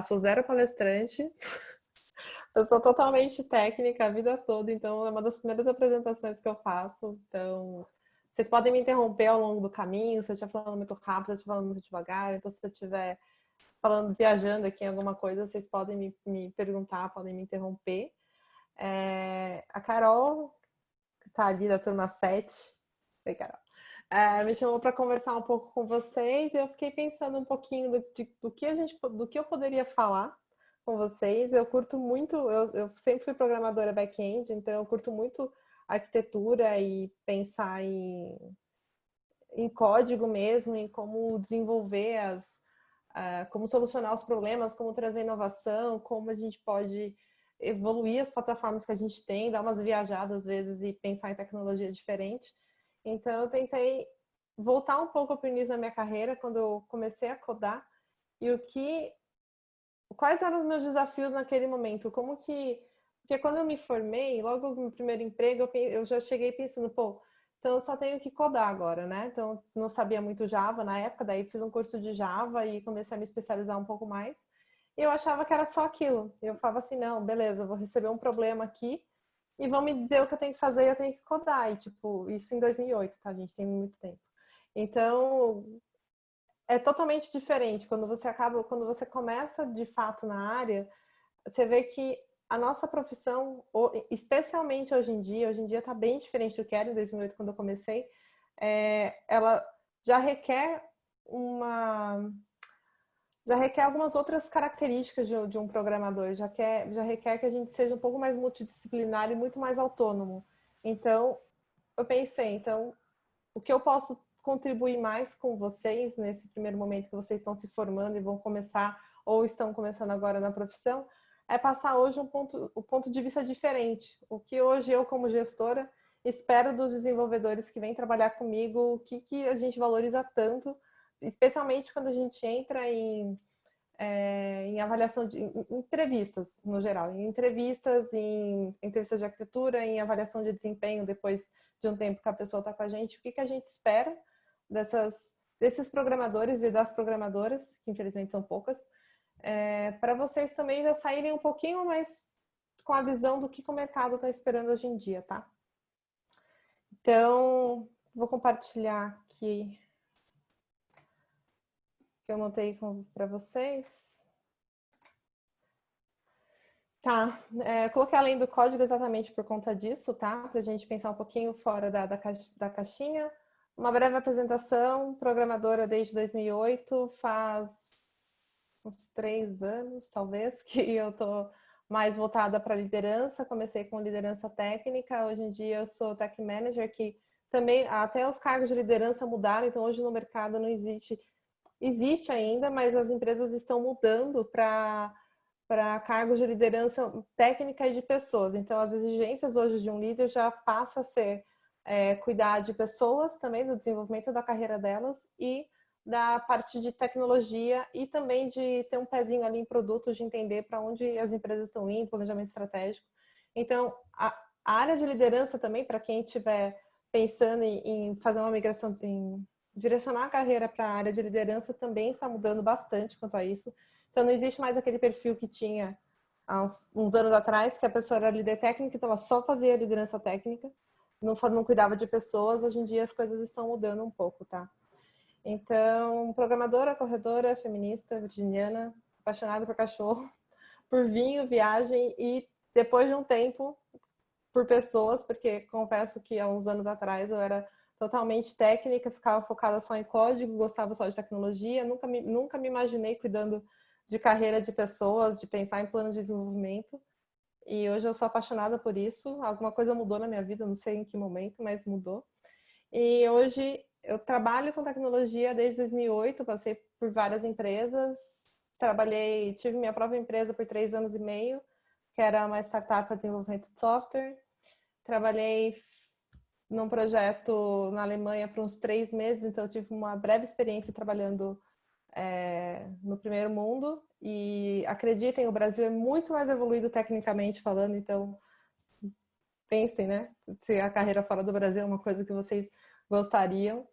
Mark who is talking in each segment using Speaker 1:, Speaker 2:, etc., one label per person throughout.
Speaker 1: Sou zero palestrante, eu sou totalmente técnica a vida toda, então é uma das primeiras apresentações que eu faço. Então, vocês podem me interromper ao longo do caminho, se eu estiver falando muito rápido, se eu estiver falando muito devagar. Então, se eu estiver falando, viajando aqui em alguma coisa, vocês podem me perguntar, podem me interromper. A Carol, que está ali da turma 7. Oi, Carol. Me chamou para conversar um pouco com vocês e eu fiquei pensando um pouquinho do que eu poderia falar com vocês. Eu curto muito, eu sempre fui programadora back-end, então eu curto muito arquitetura e pensar em código mesmo, em como desenvolver como solucionar os problemas, como trazer inovação, como a gente pode evoluir as plataformas que a gente tem, dar umas viajadas às vezes e pensar em tecnologia diferente. Então eu tentei voltar um pouco para o início da minha carreira, quando eu comecei a codar, e quais eram os meus desafios naquele momento, porque quando eu me formei, logo no primeiro emprego, eu já cheguei pensando, pô, então eu só tenho que codar agora, né? Então não sabia muito Java na época, daí fiz um curso de Java e comecei a me especializar um pouco mais. E eu achava que era só aquilo. Eu falava assim, não, beleza, eu vou receber um problema aqui e vão me dizer o que eu tenho que fazer e eu tenho que codar. E tipo, isso em 2008, tá, gente? Tem muito tempo. Então, é totalmente diferente. Quando você começa de fato na área, você vê que a nossa profissão, especialmente hoje em dia está bem diferente do que era em 2008 quando eu comecei, ela já requer uma já requer algumas outras características de um programador, já requer que a gente seja um pouco mais multidisciplinar e muito mais autônomo. Então, eu pensei, então, o que eu posso contribuir mais com vocês nesse primeiro momento que vocês estão se formando e vão começar ou estão começando agora na profissão, é passar hoje um ponto de vista diferente. O que hoje eu, como gestora, espero dos desenvolvedores que vêm trabalhar comigo, o que a gente valoriza tanto, especialmente quando a gente entra em avaliação de em entrevistas, no geral, em entrevistas de arquitetura, em avaliação de desempenho depois de um tempo que a pessoa está com a gente, o que a gente espera desses programadores e das programadoras, que infelizmente são poucas, para vocês também já saírem um pouquinho mais com a visão do que o mercado está esperando hoje em dia, tá? Então, vou compartilhar aqui que eu montei para vocês. Tá, coloquei além do código exatamente por conta disso, tá? Para a gente pensar um pouquinho fora da caixinha. Uma breve apresentação, programadora desde 2008, faz uns 3 anos, talvez, que eu tô mais voltada para liderança. Comecei com liderança técnica, hoje em dia eu sou tech manager, que também até os cargos de liderança mudaram, então hoje no mercado não existe ainda, mas as empresas estão mudando para cargos de liderança técnica e de pessoas. Então, as exigências hoje de um líder já passa a ser cuidar de pessoas também, do desenvolvimento da carreira delas e da parte de tecnologia e também de ter um pezinho ali em produtos, de entender para onde as empresas estão indo, planejamento estratégico. Então, a área de liderança também, para quem estiver pensando em fazer uma migração, em direcionar a carreira para a área de liderança, também está mudando bastante quanto a isso. Então, não existe mais aquele perfil que tinha há uns anos atrás, que a pessoa era líder técnica, então ela só fazia liderança técnica, não cuidava de pessoas. Hoje em dia as coisas estão mudando um pouco, tá? Então, programadora, corredora, feminista, virginiana, apaixonada por cachorro, por vinho, viagem e, depois de um tempo, por pessoas, porque confesso que há uns anos atrás eu era totalmente técnica, ficava focada só em código, gostava só de tecnologia, nunca me imaginei cuidando de carreira de pessoas, de pensar em plano de desenvolvimento. E hoje eu sou apaixonada por isso. Alguma coisa mudou na minha vida, não sei em que momento, mas mudou. E hoje eu trabalho com tecnologia desde 2008, passei por várias empresas, tive minha própria empresa por 3 anos e meio, que era uma startup para desenvolvimento de software. Trabalhei num projeto na Alemanha por uns 3 meses, então eu tive uma breve experiência trabalhando no primeiro mundo. E acreditem, o Brasil é muito mais evoluído tecnicamente falando, então pensem, né? Se a carreira fora do Brasil é uma coisa que vocês gostariam.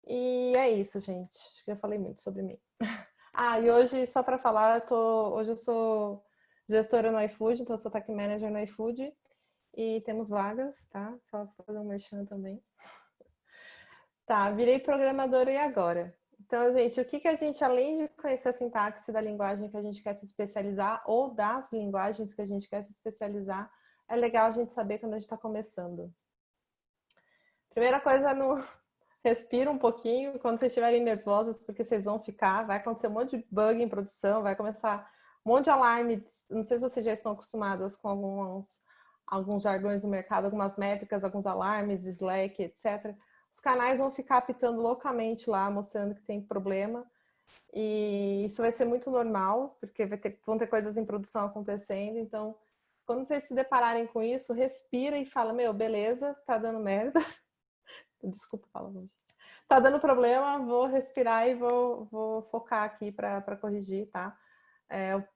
Speaker 1: E é isso, gente. Acho que eu falei muito sobre mim. Ah, e hoje, só para falar, hoje eu sou gestora no iFood, então eu sou Tech Manager no iFood e temos vagas, tá? Só pra fazer um merchan também. Tá, virei programadora e agora? Então, gente, o que que a gente, além de conhecer a sintaxe da linguagem que a gente quer se especializar ou das linguagens que a gente quer se especializar, é legal a gente saber quando a gente está começando. Primeira coisa, não respira um pouquinho quando vocês estiverem nervosos, porque vocês vão ficar, vai acontecer um monte de bug em produção, vai começar um monte de alarme. Não sei se vocês já estão acostumados com alguns jargões do mercado, algumas métricas, alguns alarmes, Slack, etc. Os canais vão ficar apitando loucamente lá, mostrando que tem problema. E isso vai ser muito normal, porque vão ter coisas em produção acontecendo. Então, quando vocês se depararem com isso, respira e fala, meu, beleza, tá dando merda. Desculpa falar. Tá dando problema, vou respirar e vou focar aqui para corrigir, tá?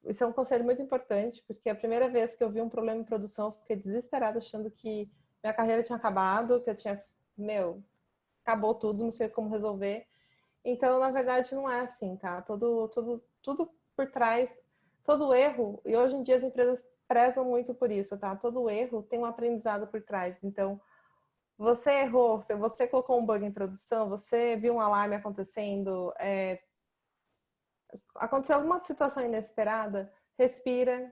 Speaker 1: Isso é um conselho muito importante, porque a primeira vez que eu vi um problema em produção, eu fiquei desesperada, achando que minha carreira tinha acabado, que eu tinha, acabou tudo, não sei como resolver. Então, na verdade, não é assim, tá? Tudo por trás, todo erro, e hoje em dia as empresas prezam muito por isso, tá? Todo erro tem um aprendizado por trás. Então, você errou, você colocou um bug em produção, você viu um alarme acontecendo, aconteceu alguma situação inesperada, respira,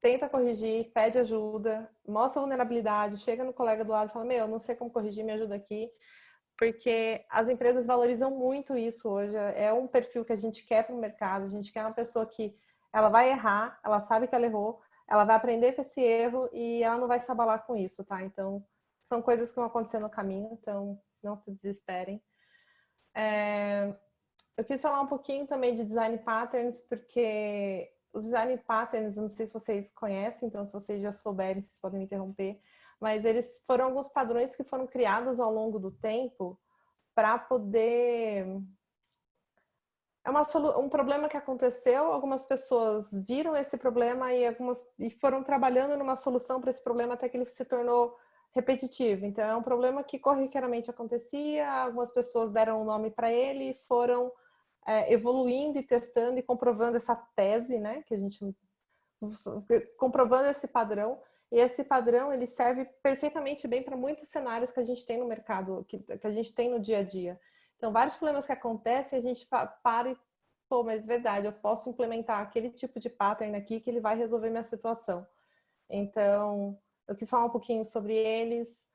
Speaker 1: tenta corrigir, pede ajuda, mostra vulnerabilidade, chega no colega do lado e fala, meu, não sei como corrigir, me ajuda aqui. Porque as empresas valorizam muito isso hoje. É um perfil que a gente quer para o mercado. A gente quer uma pessoa que ela vai errar, ela sabe que ela errou, ela vai aprender com esse erro e ela não vai se abalar com isso, tá? Então, são coisas que vão acontecer no caminho, então não se desesperem. Eu quis falar um pouquinho também de design patterns, porque os design patterns, não sei se vocês conhecem, então se vocês já souberem, vocês podem me interromper, mas eles foram alguns padrões que foram criados ao longo do tempo para poder... um problema que aconteceu, algumas pessoas viram esse problema e foram trabalhando numa solução para esse problema até que ele se tornou repetitivo. Então, é um problema que corriqueiramente acontecia, algumas pessoas deram um nome para ele e foram evoluindo e testando e comprovando essa tese, né, que a gente comprovando esse padrão. E esse padrão ele serve perfeitamente bem para muitos cenários que a gente tem no mercado, que a gente tem no dia a dia. Então, vários problemas que acontecem, a gente para e, pô, mas é verdade, eu posso implementar aquele tipo de pattern aqui que ele vai resolver minha situação. Então, eu quis falar um pouquinho sobre eles.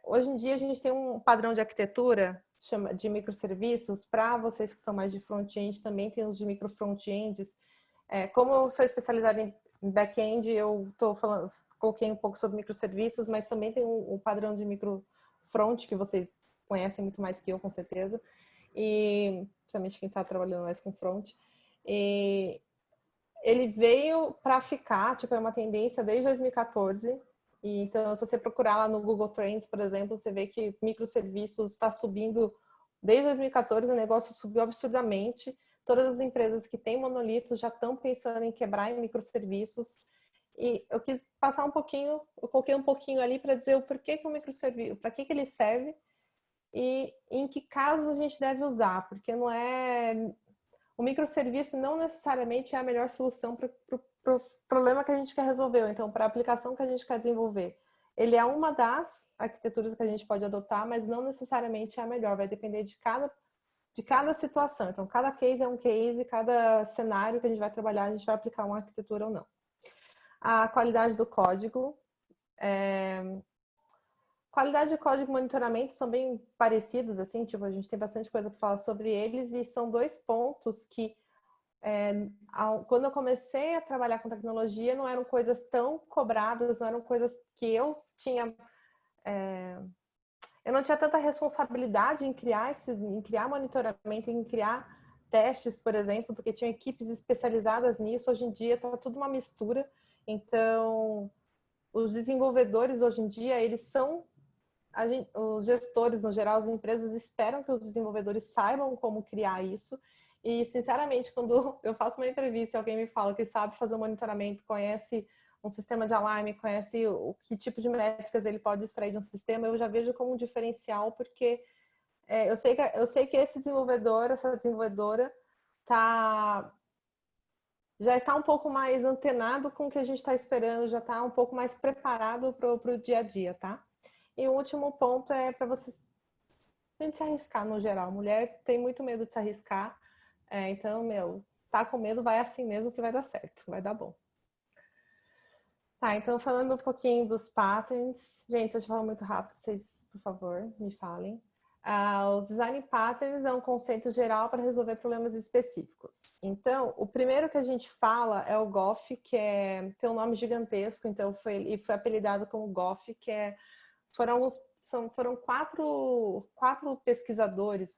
Speaker 1: Hoje em dia, a gente tem um padrão de arquitetura de microserviços. Para vocês que são mais de front-end, também tem os de micro front-ends. Como eu sou especializada em back-end, eu coloquei um pouco sobre microserviços, mas também tem um padrão de micro front que vocês conhecem muito mais que eu, com certeza. E principalmente quem está trabalhando mais com front. E ele veio para ficar, tipo, é uma tendência desde 2014. E, então, se você procurar lá no Google Trends, por exemplo, você vê que microserviços está subindo desde 2014, o negócio subiu absurdamente. Todas as empresas que têm monolitos já estão pensando em quebrar em microserviços. E eu quis passar um pouquinho, eu coloquei um pouquinho ali para dizer o porquê que o microserviço, para que ele serve e em que casos a gente deve usar, porque não é... O microserviço não necessariamente é a melhor solução para o problema que a gente quer resolver, ou então para a aplicação que a gente quer desenvolver. Ele é uma das arquiteturas que a gente pode adotar, mas não necessariamente é a melhor, vai depender de cada situação. Então, cada case é um case, cada cenário que a gente vai trabalhar, a gente vai aplicar uma arquitetura ou não. A qualidade do código. Qualidade de código e monitoramento são bem parecidos, assim, tipo, a gente tem bastante coisa para falar sobre eles, e são dois pontos que, quando eu comecei a trabalhar com tecnologia, não eram coisas tão cobradas, não eram coisas que eu tinha... eu não tinha tanta responsabilidade em criar monitoramento, em criar testes, por exemplo, porque tinha equipes especializadas nisso. Hoje em dia está tudo uma mistura. Então, os desenvolvedores hoje em dia, eles são... os gestores, no geral, as empresas esperam que os desenvolvedores saibam como criar isso. E, sinceramente, quando eu faço uma entrevista e alguém me fala que sabe fazer um monitoramento, conhece um sistema de alarme, conhece que tipo de métricas ele pode extrair de um sistema, eu já vejo como um diferencial, porque eu sei que esse desenvolvedor, essa desenvolvedora, já está um pouco mais antenado com o que a gente está esperando, já está um pouco mais preparado para o dia a dia, tá? E o último ponto é para vocês a gente se arriscar no geral. Mulher tem muito medo de se arriscar, então, tá com medo, vai assim mesmo que vai dar certo, vai dar bom. Tá, então falando um pouquinho dos patterns. Gente, se eu falar muito rápido, vocês, por favor, me falem. Os design patterns é um conceito geral para resolver problemas específicos. Então, o primeiro que a gente fala é o GOF, que tem um nome gigantesco, então foi apelidado como GOF, foram quatro pesquisadores,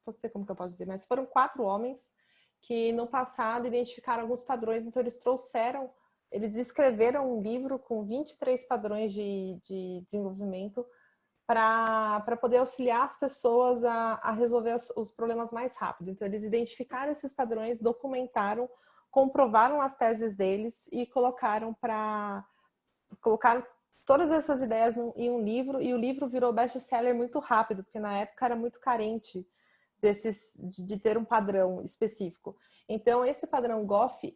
Speaker 1: não sei como que eu posso dizer, mas foram 4 homens que no passado identificaram alguns padrões, então eles escreveram um livro com 23 padrões de desenvolvimento para poder auxiliar as pessoas a resolver os problemas mais rápido. Então, eles identificaram esses padrões, documentaram, comprovaram as teses deles e colocaram todas essas ideias em um livro, e o livro virou best-seller muito rápido, porque na época era muito carente de ter um padrão específico. Então, esse padrão GOF,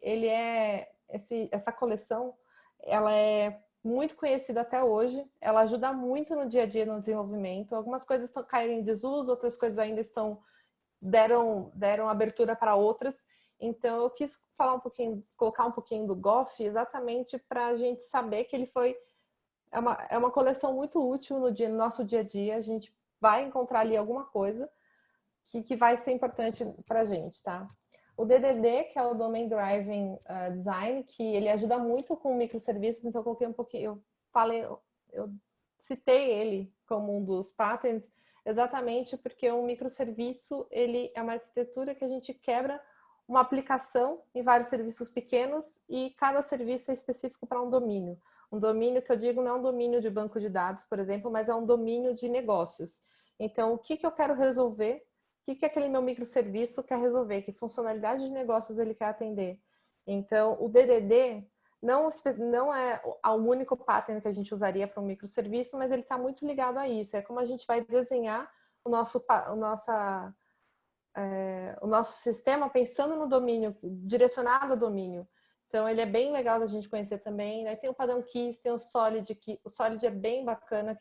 Speaker 1: essa coleção, ela é muito conhecida até hoje, ela ajuda muito no dia a dia no desenvolvimento. Algumas coisas caíram em desuso, outras coisas ainda deram abertura para outras. Então, eu quis colocar um pouquinho do GOF exatamente para a gente saber que é uma coleção muito útil no nosso dia a dia. A gente vai encontrar ali alguma coisa que vai ser importante para a gente, tá? O DDD, que é o Domain Driven Design, que ele ajuda muito com microserviços, então eu coloquei um pouquinho, eu citei ele como um dos patterns, exatamente porque um microserviço, ele é uma arquitetura que a gente quebra uma aplicação em vários serviços pequenos e cada serviço é específico para um domínio. Um domínio que eu digo não é um domínio de banco de dados, por exemplo, mas é um domínio de negócios. Então, o que eu quero resolver? O que aquele meu microserviço quer resolver? Que funcionalidade de negócios ele quer atender? Então, o DDD não é o único pattern que a gente usaria para um microserviço, mas ele está muito ligado a isso. É como a gente vai desenhar o nosso sistema pensando no domínio, direcionado ao domínio. Então, ele é bem legal da gente conhecer também. Né? Tem o padrão KISS, tem o Solid, que o Solid é bem bacana,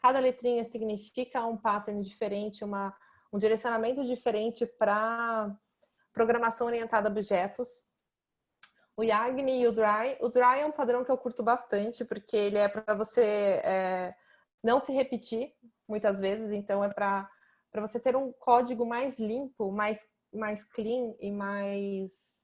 Speaker 1: cada letrinha significa um pattern diferente, um direcionamento diferente para programação orientada a objetos. O Yagni e o Dry. O Dry é um padrão que eu curto bastante, porque ele é para você não se repetir muitas vezes, então é para você ter um código mais limpo, mais clean e mais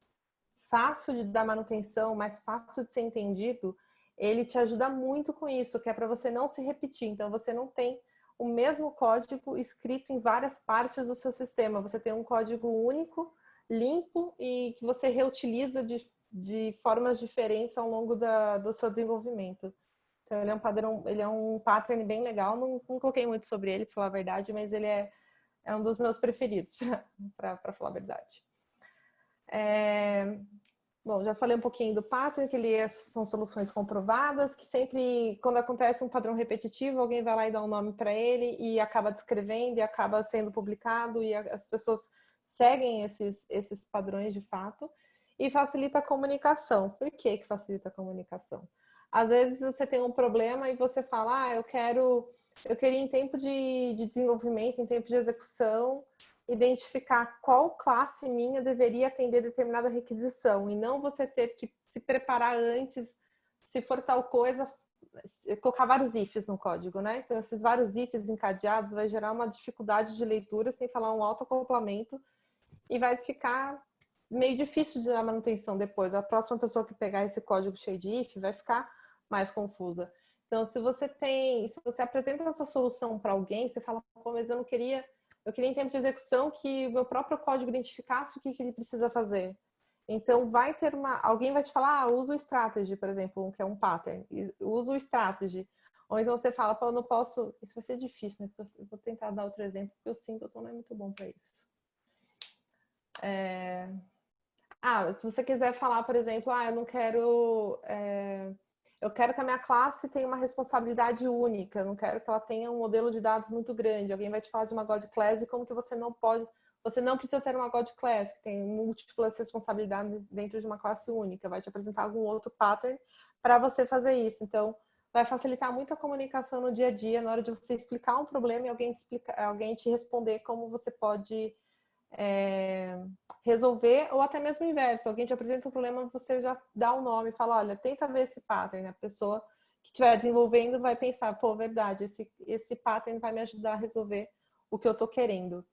Speaker 1: fácil de dar manutenção, mais fácil de ser entendido. Ele te ajuda muito com isso, que é para você não se repetir. Então, você não tem o mesmo código escrito em várias partes do seu sistema. Você tem um código único, limpo e que você reutiliza de formas diferentes ao longo do seu desenvolvimento. Então, ele é um pattern bem legal. Não coloquei muito sobre ele, para falar a verdade, mas ele é um dos meus preferidos, para falar a verdade. Bom, já falei um pouquinho do pattern, que são soluções comprovadas, que sempre, quando acontece um padrão repetitivo, alguém vai lá e dá um nome para ele e acaba descrevendo e acaba sendo publicado e as pessoas seguem esses padrões de fato e facilita a comunicação. Por que facilita a comunicação? Às vezes você tem um problema e você fala, eu queria em tempo de desenvolvimento, em tempo de execução, identificar qual classe minha deveria atender determinada requisição e não você ter que se preparar antes, se for tal coisa, colocar vários ifs no código, né? Então, esses vários ifs encadeados vai gerar uma dificuldade de leitura, sem falar um autoacoplamento, e vai ficar meio difícil de dar manutenção depois. A próxima pessoa que pegar esse código cheio de if vai ficar mais confusa. Então, se você apresenta essa solução para alguém, você fala, pô, mas eu queria em tempo de execução que o meu próprio código identificasse o que ele precisa fazer. Então, alguém vai te falar, usa o strategy, por exemplo, que é um pattern. Usa o strategy. Ou então você fala, pô, eu não posso... Isso vai ser difícil, né? Eu vou tentar dar outro exemplo, porque o Singleton não é muito bom para isso. Se você quiser falar, por exemplo, eu não quero... Eu quero que a minha classe tenha uma responsabilidade única, eu não quero que ela tenha um modelo de dados muito grande. Alguém vai te falar de uma God Class e como que você não pode você não precisa ter uma God Class, que tem múltiplas responsabilidades dentro de uma classe única. Vai te apresentar algum outro pattern para você fazer isso. Então, vai facilitar muito a comunicação no dia a dia, na hora de você explicar um problema e alguém te responder como você pode resolver, ou até mesmo o inverso. Alguém te apresenta um problema, você já dá um nome e fala, olha, tenta ver esse pattern. A pessoa que estiver desenvolvendo vai pensar, pô, verdade, esse pattern vai me ajudar a resolver o que eu tô querendo.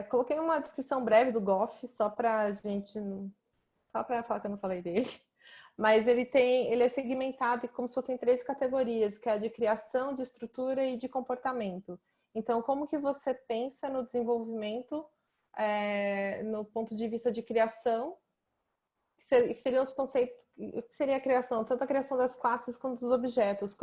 Speaker 1: Coloquei uma descrição breve do Goff, só para falar que eu não falei dele. Mas ele é segmentado como se fossem 3 categorias, que é a de criação, de estrutura e de comportamento. Então, como que você pensa no desenvolvimento no ponto de vista de criação, que seriam os conceitos, o que seria a criação, tanto a criação das classes quanto dos objetos,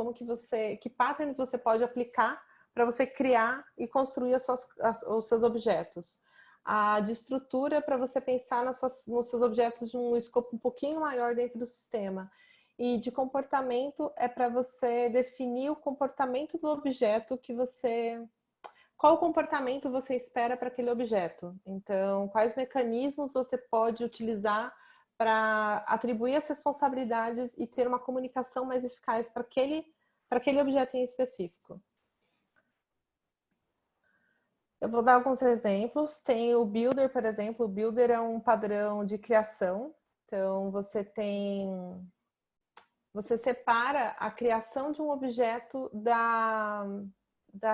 Speaker 1: que patterns você pode aplicar para você criar e construir os seus objetos. A de estrutura para você pensar nos seus objetos de um escopo um pouquinho maior dentro do sistema. E de comportamento é para você definir o comportamento do objeto qual comportamento você espera para aquele objeto. Então, quais mecanismos você pode utilizar para atribuir as responsabilidades e ter uma comunicação mais eficaz para aquele objeto em específico. Eu vou dar alguns exemplos. Tem o Builder, por exemplo. O Builder é um padrão de criação. Então, você separa a criação de um objeto da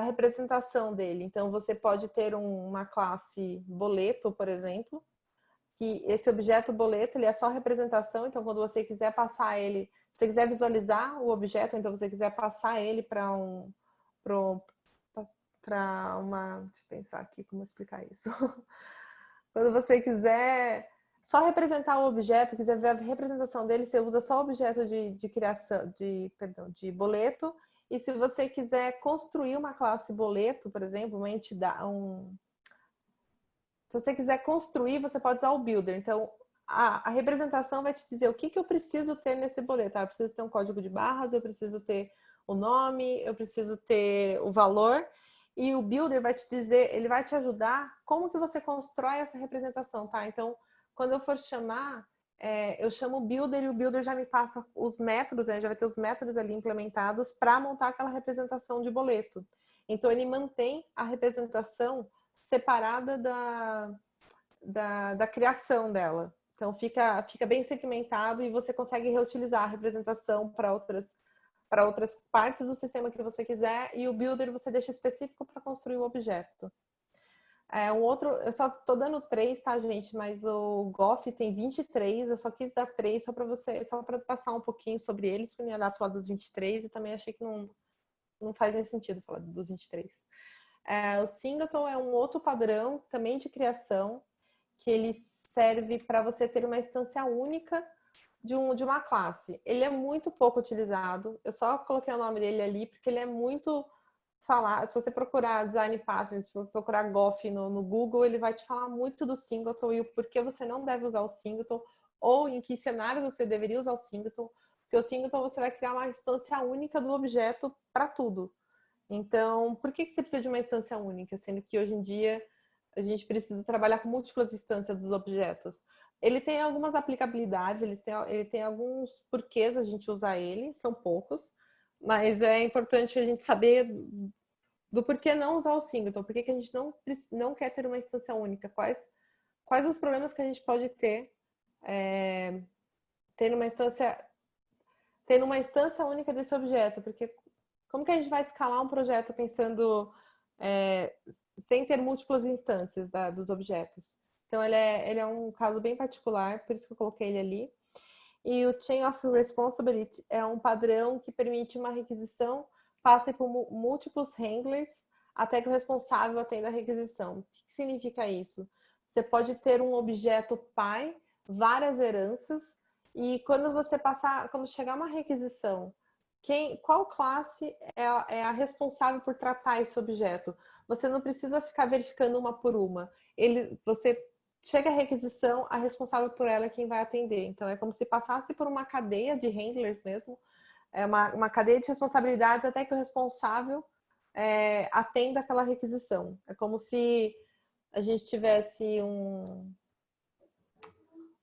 Speaker 1: representação dele. Então, você pode ter uma classe boleto, por exemplo, que esse objeto boleto, ele é só representação. Então, quando você quiser passar ele, se você quiser visualizar o objeto, então você quiser passar ele para deixa eu pensar aqui como explicar isso. Quando você quiser só representar o objeto, quiser ver a representação dele, você usa só o objeto de criação, de boleto. E se você quiser construir uma classe boleto, por exemplo, uma entidade, se você quiser construir, você pode usar o builder. Então, a representação vai te dizer o que eu preciso ter nesse boleto. Eu preciso ter um código de barras, eu preciso ter o nome, eu preciso ter o valor. E o builder vai te dizer, ele vai te ajudar como que você constrói essa representação, tá? Então, quando eu for chamar, eu chamo o builder e o builder já me passa os métodos, né? Já vai ter os métodos ali implementados para montar aquela representação de boleto. Então, ele mantém a representação separada da criação dela. Então, fica bem segmentado e você consegue reutilizar a representação para outras partes do sistema que você quiser, e o builder você deixa específico para construir o objeto. Eu só tô dando 3, tá, gente? Mas o Goff tem 23, eu só quis dar 3 só para passar um pouquinho sobre eles, porque eu ia dar falar dos 23 e também achei que não faz nem sentido falar dos 23. O Singleton é um outro padrão também de criação, que ele serve para você ter uma instância única de uma classe. Ele é muito pouco utilizado. Eu só coloquei o nome dele ali porque ele é muito falado. Se você procurar design patterns, se você procurar Goff no Google, ele vai te falar muito do Singleton e o porquê você não deve usar o Singleton, ou em que cenários você deveria usar o Singleton, porque o Singleton você vai criar uma instância única do objeto para tudo. Então, por que você precisa de uma instância única, sendo que hoje em dia a gente precisa trabalhar com múltiplas instâncias dos objetos? Ele tem algumas aplicabilidades, ele tem alguns porquês a gente usar ele, são poucos, mas é importante a gente saber do porquê não usar o singleton, por que a gente não quer ter uma instância única, quais os problemas que a gente pode ter tendo uma instância única desse objeto, porque como que a gente vai escalar um projeto pensando sem ter múltiplas instâncias dos objetos? Então, ele é um caso bem particular, por isso que eu coloquei ele ali. E o Chain of Responsibility é um padrão que permite uma requisição passe por múltiplos handlers até que o responsável atenda a requisição. O que significa isso? Você pode ter um objeto pai, várias heranças, e quando chegar uma requisição, qual classe é a responsável por tratar esse objeto? Você não precisa ficar verificando uma por uma. Você chega a requisição, a responsável por ela é quem vai atender. Então, é como se passasse por uma cadeia de handlers mesmo, uma cadeia de responsabilidades até que o responsável atenda aquela requisição. É como se a gente tivesse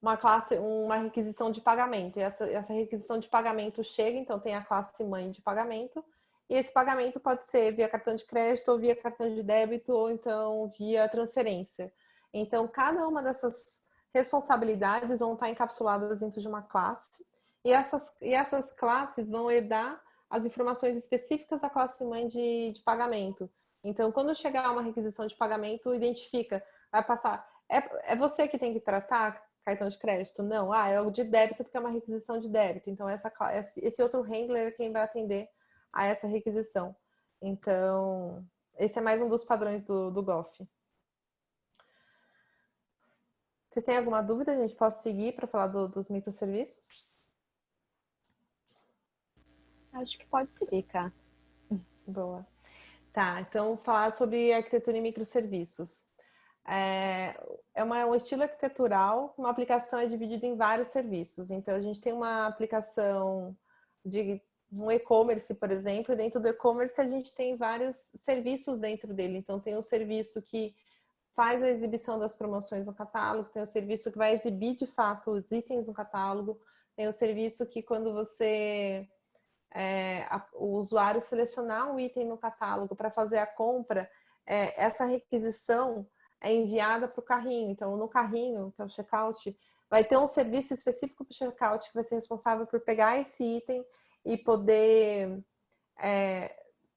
Speaker 1: uma classe, uma requisição de pagamento. E essa requisição de pagamento chega, então tem a classe mãe de pagamento. E esse pagamento pode ser via cartão de crédito, ou via cartão de débito, ou então via transferência. Então, cada uma dessas responsabilidades vão estar encapsuladas dentro de uma classe. E essas classes vão herdar as informações específicas da classe mãe de pagamento. Então, quando chegar uma requisição de pagamento, identifica, vai passar. É você que tem que tratar cartão de crédito? Não. É o de débito, porque é uma requisição de débito. Então, esse outro handler é quem vai atender a essa requisição. Então, esse é mais um dos padrões do GOF. Vocês têm alguma dúvida? A gente pode seguir para falar dos microserviços?
Speaker 2: Acho que pode seguir, Cá.
Speaker 1: Boa. Tá, então falar sobre arquitetura e microserviços. Um estilo arquitetural, uma aplicação é dividida em vários serviços. Então, a gente tem uma aplicação de um e-commerce, por exemplo, e dentro do e-commerce a gente tem vários serviços dentro dele. Então, tem um serviço que faz a exibição das promoções no catálogo, tem o serviço que vai exibir de fato os itens no catálogo, tem o serviço que quando o usuário selecionar um item no catálogo para fazer a compra, essa requisição é enviada para o carrinho. Então, no carrinho, que é o checkout, vai ter um serviço específico para o checkout que vai ser responsável por pegar esse item e poder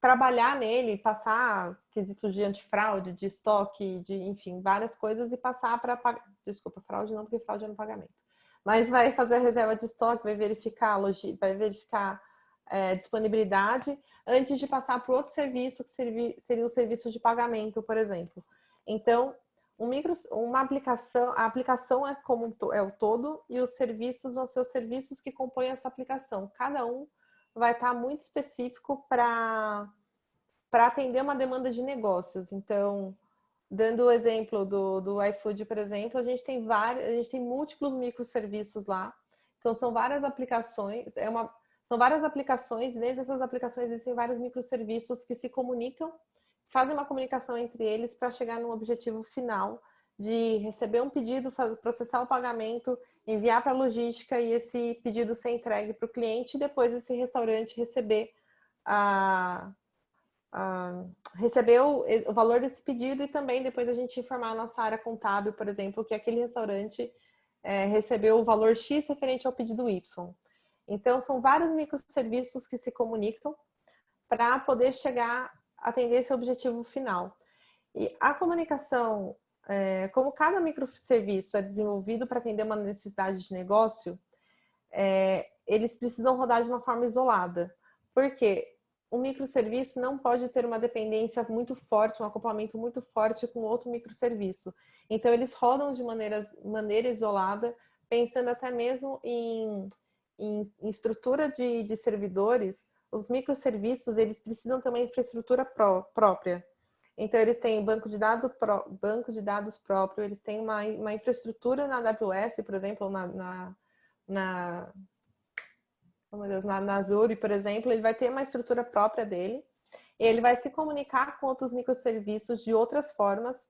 Speaker 1: trabalhar nele, passar quesitos de antifraude, de estoque, enfim, várias coisas e passar para pagar. Desculpa, fraude não, porque fraude é no pagamento. Mas vai fazer a reserva de estoque, vai verificar disponibilidade antes de passar para outro serviço que seria o serviço de pagamento, por exemplo. Então, uma aplicação, a aplicação é o todo e os serviços vão ser os serviços que compõem essa aplicação. Cada um vai estar muito específico para atender uma demanda de negócios. Então, dando o exemplo do iFood, por exemplo, a gente tem múltiplos microserviços lá. Então, são várias aplicações, são várias aplicações, e dentro dessas aplicações existem vários microserviços que se comunicam, fazem uma comunicação entre eles para chegar no objetivo final de receber um pedido, processar o pagamento, enviar para a logística e esse pedido ser entregue para o cliente e depois esse restaurante receber o valor desse pedido e também depois a gente informar a nossa área contábil, por exemplo, que aquele restaurante recebeu o valor X referente ao pedido Y. Então, são vários microserviços que se comunicam para poder chegar a atender esse objetivo final. E a comunicação, como cada microserviço é desenvolvido para atender uma necessidade de negócio, eles precisam rodar de uma forma isolada. Por quê? Um microserviço não pode ter uma dependência muito forte, um acoplamento muito forte com outro microserviço. Então, eles rodam de maneira isolada, pensando até mesmo em estrutura de servidores. Os microserviços, eles precisam ter uma infraestrutura própria. Então, eles têm banco de dados próprio, eles têm uma infraestrutura na AWS, por exemplo, na Azure, por exemplo, ele vai ter uma estrutura própria dele. E ele vai se comunicar com outros microserviços de outras formas.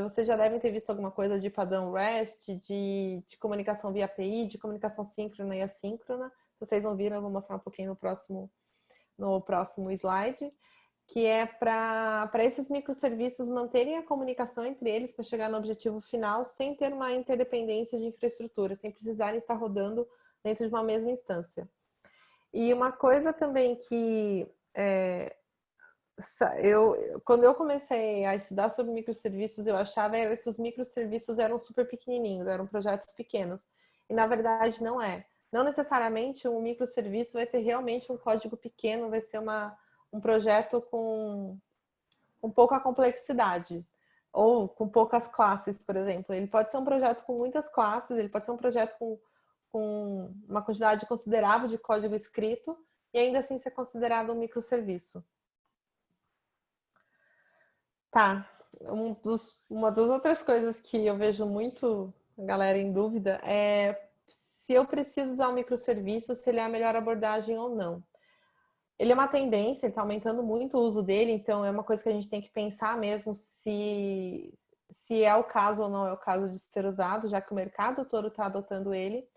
Speaker 1: Vocês já devem ter visto alguma coisa de padrão REST, de comunicação via API, de comunicação síncrona e assíncrona. Se vocês não viram, eu vou mostrar um pouquinho no próximo slide, que é para esses microserviços manterem a comunicação entre eles para chegar no objetivo final sem ter uma interdependência de infraestrutura, sem precisarem estar rodando dentro de uma mesma instância. E uma coisa também que quando eu comecei a estudar sobre microserviços, eu achava que os microserviços eram super pequenininhos, eram projetos pequenos. E na verdade não é. Não necessariamente um microserviço vai ser realmente um código pequeno, vai ser um projeto com pouca complexidade. Ou com poucas classes, por exemplo. Ele pode ser um projeto com muitas classes, ele pode ser um projeto com uma quantidade considerável de código escrito e ainda assim ser considerado um microserviço. Tá. Uma das outras coisas que eu vejo muito a galera em dúvida é se eu preciso usar um microserviço, se ele é a melhor abordagem ou não. Ele é uma tendência, ele está aumentando muito o uso dele, então é uma coisa que a gente tem que pensar mesmo se é o caso ou não é o caso de ser usado, já que o mercado todo está adotando ele.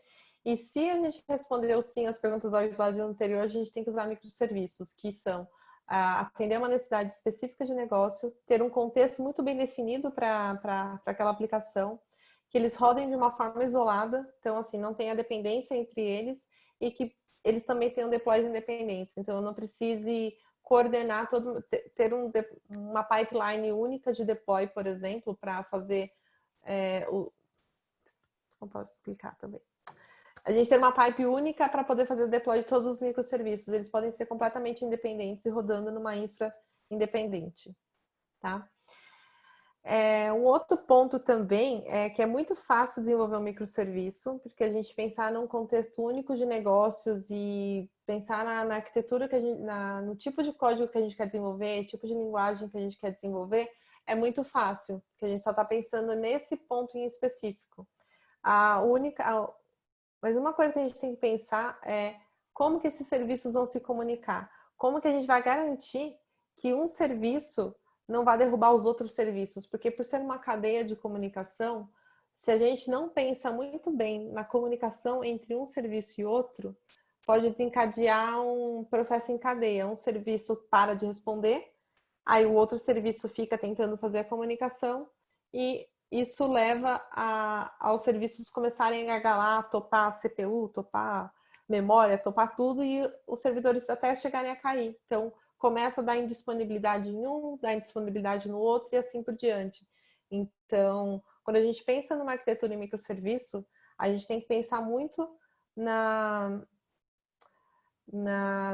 Speaker 1: E se a gente respondeu sim às perguntas do slide anterior, a gente tem que usar microserviços, que são atender uma necessidade específica de negócio, ter um contexto muito bem definido para aquela aplicação, que eles rodem de uma forma isolada, então assim, não tenha dependência entre eles e que eles também tenham deploys independentes. Então eu não precise coordenar todo, ter uma pipeline única de deploy, por exemplo, para fazer não posso explicar também. A gente tem uma pipe única para poder fazer o deploy de todos os microserviços. Eles podem ser completamente independentes e rodando numa infra independente, tá? Um outro ponto também é que é muito fácil desenvolver um microserviço, porque a gente pensar num contexto único de negócios e pensar na arquitetura que a gente, no tipo de código que a gente quer desenvolver, tipo de linguagem que a gente quer desenvolver, é muito fácil, porque a gente só está pensando nesse ponto em específico. Mas uma coisa que a gente tem que pensar é como que esses serviços vão se comunicar. Como que a gente vai garantir que um serviço não vai derrubar os outros serviços? Porque por ser uma cadeia de comunicação, se a gente não pensa muito bem na comunicação entre um serviço e outro, pode desencadear um processo em cadeia. Um serviço para de responder, aí o outro serviço fica tentando fazer a comunicação e isso leva aos serviços começarem a gargalar, topar CPU, topar memória, topar tudo e os servidores até chegarem a cair. Então, começa a dar indisponibilidade em um, dar indisponibilidade no outro e assim por diante. Então, quando a gente pensa numa arquitetura em microserviço, a gente tem que pensar muito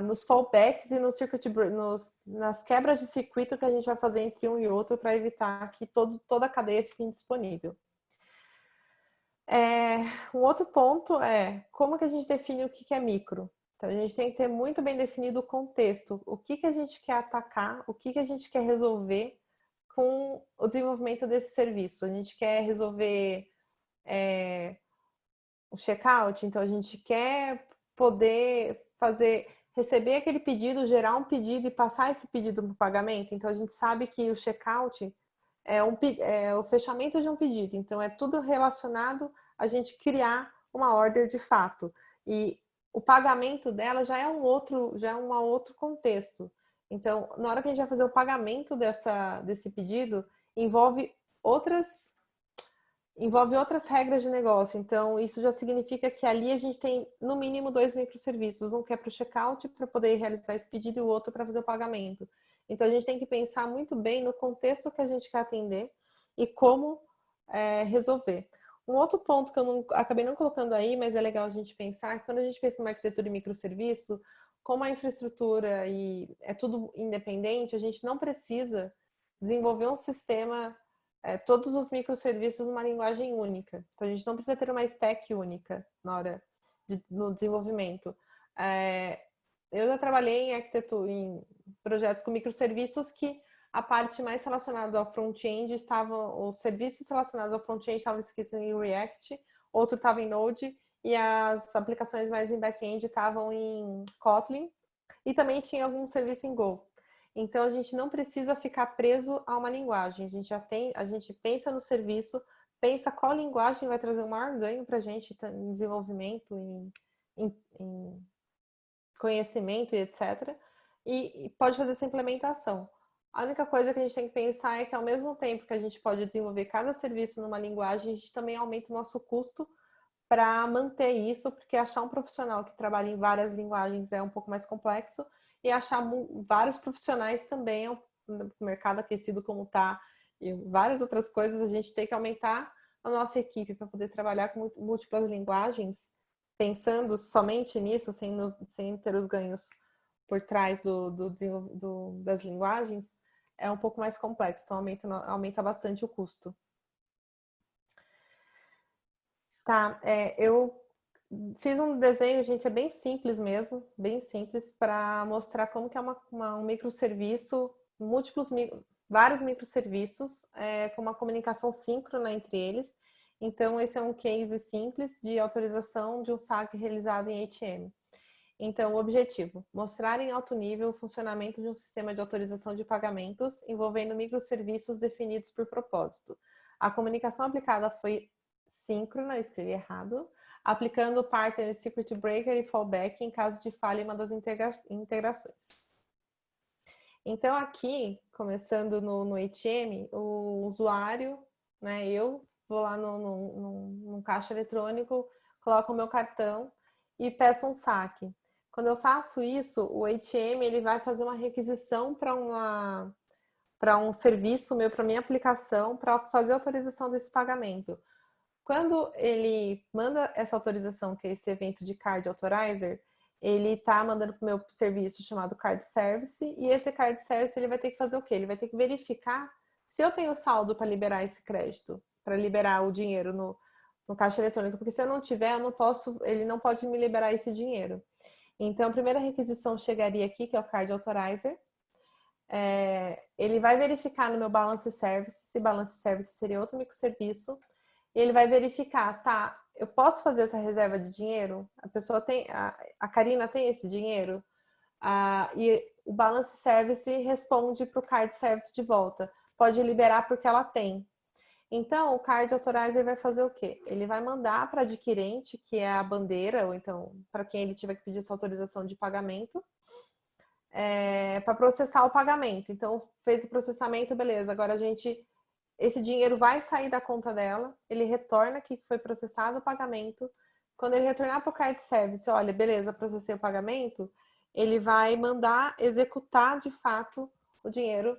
Speaker 1: nos fallbacks e nas quebras de circuito que a gente vai fazer entre um e outro para evitar que toda a cadeia fique indisponível. Um outro ponto é como que a gente define o que é micro. Então, a gente tem que ter muito bem definido o contexto, o que a gente quer atacar, o que a gente quer resolver com o desenvolvimento desse serviço. A gente quer resolver o checkout, então a gente quer poder receber aquele pedido, gerar um pedido e passar esse pedido para o pagamento. Então a gente sabe que o checkout é o fechamento de um pedido. Então é tudo relacionado a gente criar uma order de fato. E o pagamento dela já é um outro contexto. Então, na hora que a gente vai fazer o pagamento desse pedido, envolve outras regras de negócio. Então, isso já significa que ali a gente tem, no mínimo, 2 microserviços. Um que é para o checkout, para poder realizar esse pedido, e o outro para fazer o pagamento. Então, a gente tem que pensar muito bem no contexto que a gente quer atender e como resolver. Um outro ponto que eu acabei não colocando aí, mas é legal a gente pensar, que quando a gente pensa em arquitetura e microserviço, como a infraestrutura é tudo independente, a gente não precisa desenvolver um sistema todos os microserviços numa linguagem única. Então, a gente não precisa ter uma stack única no desenvolvimento. Eu já trabalhei em projetos com microserviços que a parte mais relacionada ao front-end os serviços relacionados ao front-end estavam escritos em React, outro estava em Node, e as aplicações mais em back-end estavam em Kotlin, e também tinha algum serviço em Go. Então, a gente não precisa ficar preso a uma linguagem. A gente pensa no serviço, pensa qual linguagem vai trazer o maior ganho para a gente em desenvolvimento, em conhecimento e etc. E pode fazer essa implementação. A única coisa que a gente tem que pensar é que, ao mesmo tempo que a gente pode desenvolver cada serviço numa linguagem, a gente também aumenta o nosso custo para manter isso, porque achar um profissional que trabalha em várias linguagens é um pouco mais complexo, e achar vários profissionais também, no mercado aquecido como está, e várias outras coisas, a gente tem que aumentar a nossa equipe para poder trabalhar com múltiplas linguagens, pensando somente nisso, sem ter os ganhos por trás das linguagens, é um pouco mais complexo, então aumenta bastante o custo. Tá, eu fiz um desenho, gente, é bem simples mesmo, bem simples, para mostrar como que é um microserviço, vários microserviços, com uma comunicação síncrona entre eles. Então, esse é um case simples de autorização de um saque realizado em ATM. Então, o objetivo: mostrar em alto nível o funcionamento de um sistema de autorização de pagamentos envolvendo microserviços definidos por propósito. A comunicação aplicada foi síncrona, escrevi errado, aplicando o partner secret breaker e fallback em caso de falha em uma das integrações. Então, aqui, começando no ATM, o usuário, né, eu vou lá no caixa eletrônico, coloco o meu cartão e peço um saque. Quando eu faço isso, o ATM ele vai fazer uma requisição para um serviço meu, para minha aplicação, para fazer a autorização desse pagamento. Quando ele manda essa autorização, que é esse evento de Card Authorizer, ele está mandando para o meu serviço chamado Card Service, e esse Card Service ele vai ter que fazer o quê? Ele vai ter que verificar se eu tenho saldo para liberar esse crédito, para liberar o dinheiro no caixa eletrônico, porque se eu não tiver, eu não posso, ele não pode me liberar esse dinheiro. Então, a primeira requisição chegaria aqui, que é o Card Authorizer. Ele vai verificar no meu Balance Service, se Balance Service seria outro microserviço, e ele vai verificar, tá, eu posso fazer essa reserva de dinheiro? A pessoa tem, a Karina tem esse dinheiro? E o Balance Service responde para o Card Service de volta. Pode liberar porque ela tem. Então, o Card Authorizer vai fazer o quê? Ele vai mandar para adquirente, que é a bandeira, ou então para quem ele tiver que pedir essa autorização de pagamento, para processar o pagamento. Então, fez o processamento, beleza. Agora esse dinheiro vai sair da conta dela, ele retorna que foi processado o pagamento. Quando ele retornar para o Card Service, olha, beleza, processei o pagamento, ele vai mandar executar de fato o dinheiro,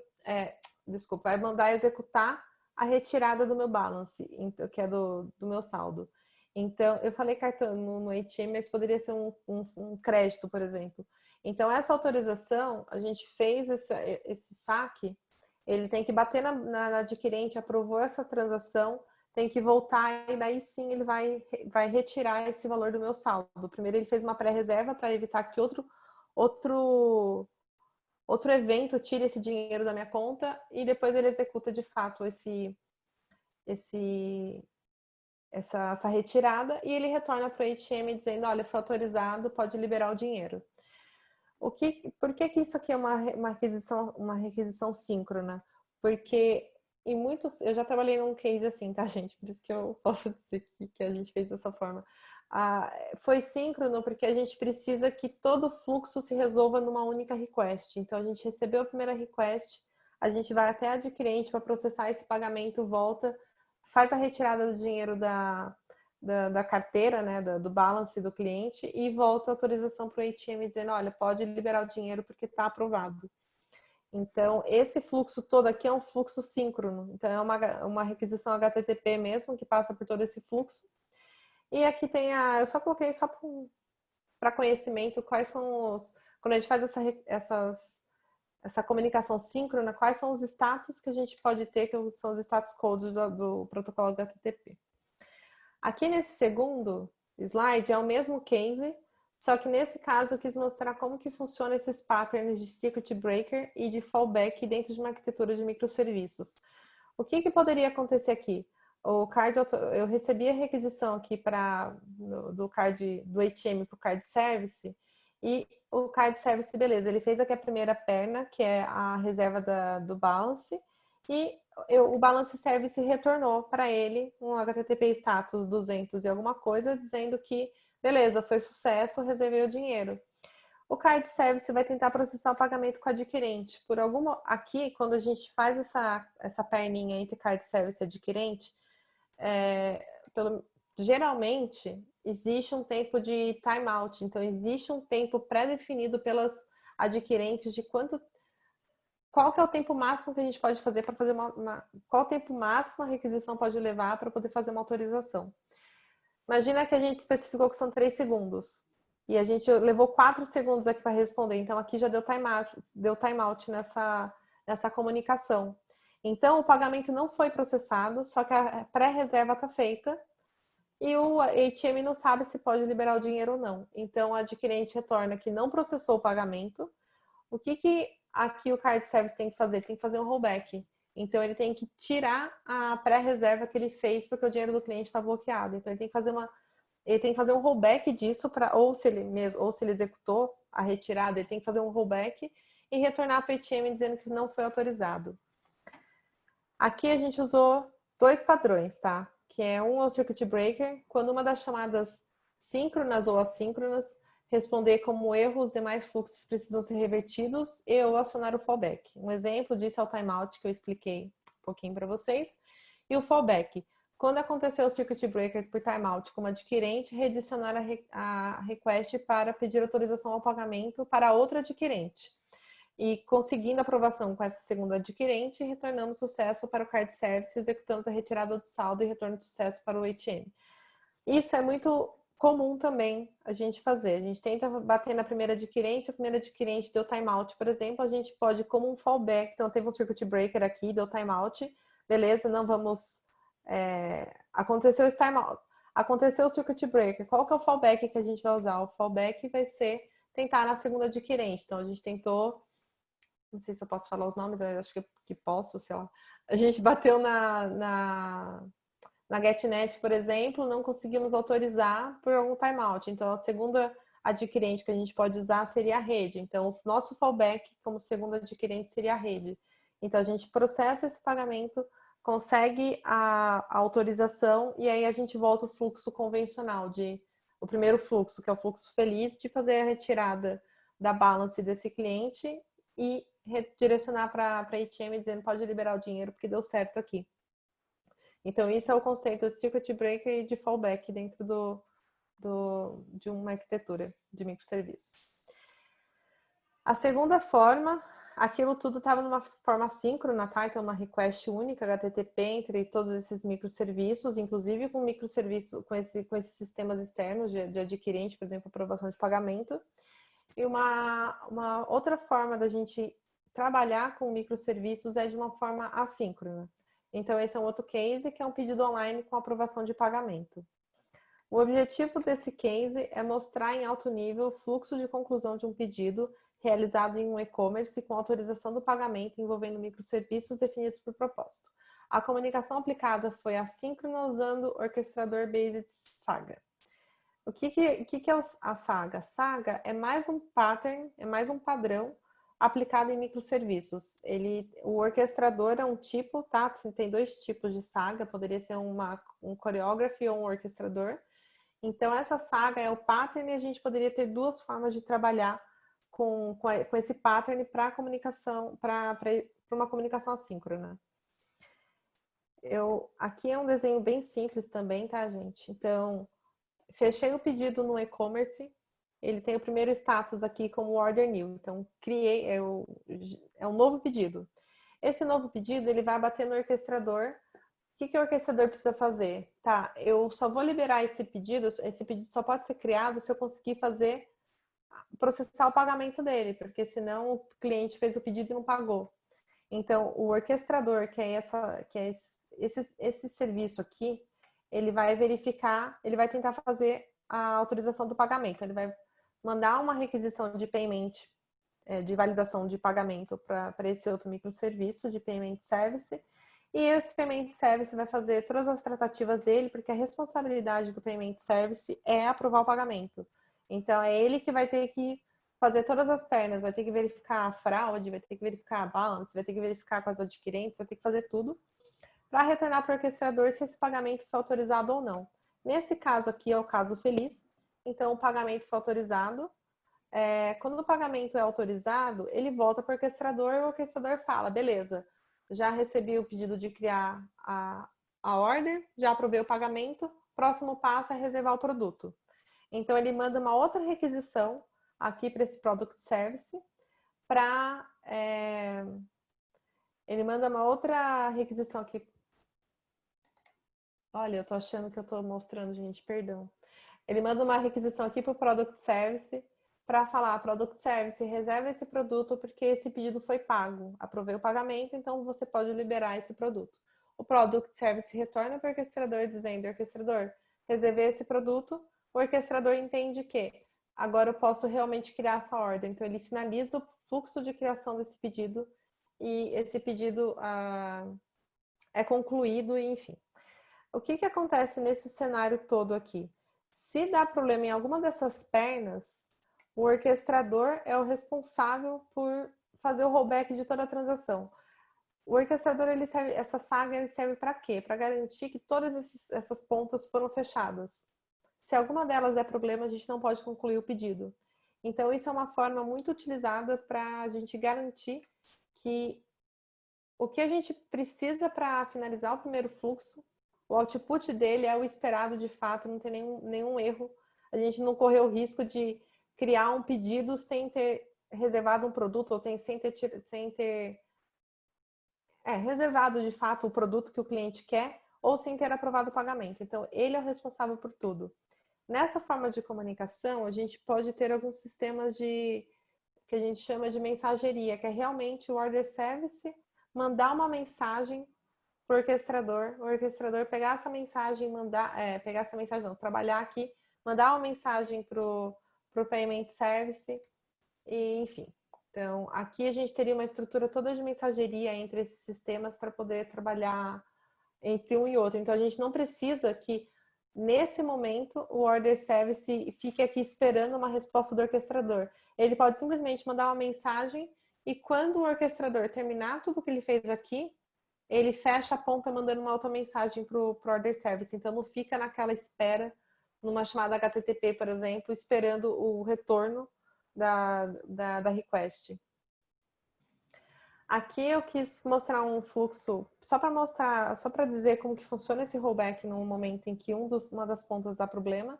Speaker 1: vai mandar executar a retirada do meu balance, que é do meu saldo. Então, eu falei cartão no ATM, mas poderia ser um crédito, por exemplo. Então, essa autorização, a gente fez esse saque, ele tem que bater na adquirente, aprovou essa transação, tem que voltar e daí sim ele vai retirar esse valor do meu saldo. Primeiro ele fez uma pré-reserva para evitar que outro evento tire esse dinheiro da minha conta e depois ele executa de fato essa retirada e ele retorna para o ATM dizendo, olha, foi autorizado, pode liberar o dinheiro. Por que isso aqui é uma requisição síncrona? Porque eu já trabalhei num case assim, tá, gente? Por isso que eu posso dizer que a gente fez dessa forma. Foi síncrono porque a gente precisa que todo o fluxo se resolva numa única request. Então, a gente recebeu a primeira request, a gente vai até a adquirente para processar esse pagamento, volta, faz a retirada do dinheiro da carteira, né, do balance do cliente e volta a autorização para o ATM dizendo, olha, pode liberar o dinheiro porque está aprovado. Então, esse fluxo todo aqui é um fluxo síncrono. Então, é uma requisição HTTP mesmo, que passa por todo esse fluxo. E aqui tem eu só coloquei só para conhecimento quais são quando a gente faz essa comunicação síncrona, quais são os status que a gente pode ter, que são os status codes do protocolo HTTP. Aqui nesse segundo slide é o mesmo case, só que nesse caso eu quis mostrar como que funciona esses patterns de circuit breaker e de fallback dentro de uma arquitetura de microserviços. O que poderia acontecer aqui? Eu recebi a requisição aqui do ATM para o Card Service e o Card Service, beleza, ele fez aqui a primeira perna, que é a reserva do balance, e o Balance Service retornou para ele um HTTP status 200 e alguma coisa, dizendo que, beleza, foi sucesso, reservei o dinheiro. O Card Service vai tentar processar o pagamento com o adquirente. Aqui, quando a gente faz essa perninha entre Card Service e adquirente, geralmente existe um tempo de timeout. Então, existe um tempo pré-definido pelas adquirentes de qual que é o tempo máximo que a gente pode fazer para fazer qual o tempo máximo a requisição pode levar para poder fazer uma autorização. Imagina que a gente especificou que são 3 segundos. E a gente levou 4 segundos aqui para responder. Então, aqui já deu timeout nessa comunicação. Então, o pagamento não foi processado, só que a pré-reserva está feita e o ATM não sabe se pode liberar o dinheiro ou não. Então, o adquirente retorna que não processou o pagamento. O que aqui o Card Service tem que fazer? Tem que fazer um rollback. Então, ele tem que tirar a pré-reserva que ele fez porque o dinheiro do cliente está bloqueado. Então, ele tem que fazer ele tem que fazer um rollback disso, ou se ele executou a retirada, ele tem que fazer um rollback e retornar para o ATM dizendo que não foi autorizado. Aqui a gente usou dois padrões, tá? Que é o circuit breaker, quando uma das chamadas síncronas ou assíncronas responder como erro, os demais fluxos precisam ser revertidos e ou acionar o fallback. Um exemplo disso é o timeout que eu expliquei um pouquinho para vocês. E o fallback, quando aconteceu o circuit breaker por timeout como adquirente, readicionar a request para pedir autorização ao pagamento para outro adquirente. E conseguindo aprovação com essa segunda adquirente, retornamos sucesso para o card service, executando a retirada do saldo e retorno de sucesso para o ATM. Isso é muito comum também a gente fazer. A gente tenta bater na primeira adquirente, a primeira adquirente deu timeout, por exemplo, a gente pode, como um fallback, então teve um circuit breaker aqui, deu timeout, beleza, não vamos... aconteceu esse timeout, aconteceu o circuit breaker, qual que é o fallback que a gente vai usar? O fallback vai ser tentar na segunda adquirente. Então, a gente tentou, não sei se eu posso falar os nomes, eu acho que posso, sei lá. A gente bateu na GetNet, por exemplo, não conseguimos autorizar por algum timeout. Então, a segunda adquirente que a gente pode usar seria a rede. Então, o nosso fallback como segunda adquirente seria a rede. Então, a gente processa esse pagamento, consegue a autorização e aí a gente volta ao fluxo convencional, o primeiro fluxo, que é o fluxo feliz, de fazer a retirada da balance desse cliente e redirecionar para a ATM dizendo pode liberar o dinheiro porque deu certo aqui. Então, isso é o conceito de circuit breaker e de fallback dentro de uma arquitetura de microserviços. A segunda forma, aquilo tudo estava numa forma síncrona, tá? Então, uma request única, HTTP, entre todos esses microserviços, inclusive com microserviço, com esses sistemas externos de adquirente, por exemplo, aprovação de pagamento. E uma outra forma da gente trabalhar com microserviços é de uma forma assíncrona. Então, esse é um outro case, que é um pedido online com aprovação de pagamento. O objetivo desse case é mostrar em alto nível o fluxo de conclusão de um pedido realizado em um e-commerce com autorização do pagamento envolvendo microserviços definidos por propósito. A comunicação aplicada foi assíncrona usando o orquestrador Based Saga. O que é a Saga? Saga é mais um pattern, é mais um padrão aplicado em microserviços. O orquestrador é um tipo, tá? Tem dois tipos de Saga, poderia ser um choreography ou um orquestrador. Então, essa Saga é o pattern e a gente poderia ter duas formas de trabalhar com esse pattern para comunicação, para uma comunicação assíncrona. Aqui é um desenho bem simples também, tá, gente? Então, fechei o pedido no e-commerce, ele tem o primeiro status aqui como order new. Então, é um novo pedido. Esse novo pedido, ele vai bater no orquestrador. O que o orquestrador precisa fazer? Tá, eu só vou liberar esse pedido só pode ser criado se eu conseguir processar o pagamento dele, porque senão o cliente fez o pedido e não pagou. Então, o orquestrador, que é esse serviço aqui, ele vai verificar, ele vai tentar fazer a autorização do pagamento. Ele vai mandar uma requisição de payment, de validação de pagamento para esse outro microserviço de payment service. E esse payment service vai fazer todas as tratativas dele, porque a responsabilidade do payment service é aprovar o pagamento. Então, é ele que vai ter que fazer todas as pernas, vai ter que verificar a fraude, vai ter que verificar a balance, vai ter que verificar com as adquirentes, vai ter que fazer tudo para retornar para o orquestrador se esse pagamento foi autorizado ou não. Nesse caso aqui é o caso feliz, então o pagamento foi autorizado. Quando o pagamento é autorizado, ele volta para o orquestrador e o orquestrador fala, beleza, já recebi o pedido de criar a order, já aprovei o pagamento, próximo passo é reservar o produto. Então, ele manda uma outra requisição aqui para esse Product Service ele manda uma outra requisição aqui. Olha, eu tô achando que eu tô mostrando, gente, perdão. Ele manda uma requisição aqui para o Product Service para falar, Product Service, reserva esse produto porque esse pedido foi pago. Aprovei o pagamento, então você pode liberar esse produto. O Product Service retorna para o orquestrador dizendo, orquestrador, reservei esse produto. O orquestrador entende que agora eu posso realmente criar essa ordem. Então, ele finaliza o fluxo de criação desse pedido e esse pedido é concluído, e enfim. O que acontece nesse cenário todo aqui? Se dá problema em alguma dessas pernas, o orquestrador é o responsável por fazer o rollback de toda a transação. O orquestrador, ele serve, essa saga, ele serve para quê? Para garantir que todas essas pontas foram fechadas. Se alguma delas der problema, a gente não pode concluir o pedido. Então, isso é uma forma muito utilizada para a gente garantir que o que a gente precisa para finalizar o primeiro fluxo, o output dele é o esperado de fato, não tem nenhum erro. A gente não correu o risco de criar um pedido sem ter reservado um produto ou sem ter reservado de fato o produto que o cliente quer ou sem ter aprovado o pagamento. Então, ele é o responsável por tudo. Nessa forma de comunicação, a gente pode ter alguns sistemas que a gente chama de mensageria, que é realmente o order service mandar uma mensagem para o orquestrador pegar essa mensagem, trabalhar aqui, mandar uma mensagem para o payment service, e enfim. Então, aqui a gente teria uma estrutura toda de mensageria entre esses sistemas para poder trabalhar entre um e outro. Então, a gente não precisa que, nesse momento, o order service fique aqui esperando uma resposta do orquestrador. Ele pode simplesmente mandar uma mensagem e quando o orquestrador terminar tudo que ele fez aqui, ele fecha a ponta mandando uma outra mensagem para o order service. Então, não fica naquela espera, numa chamada HTTP, por exemplo, esperando o retorno da request. Aqui eu quis mostrar um fluxo, só para dizer como que funciona esse rollback no momento em que uma das pontas dá problema.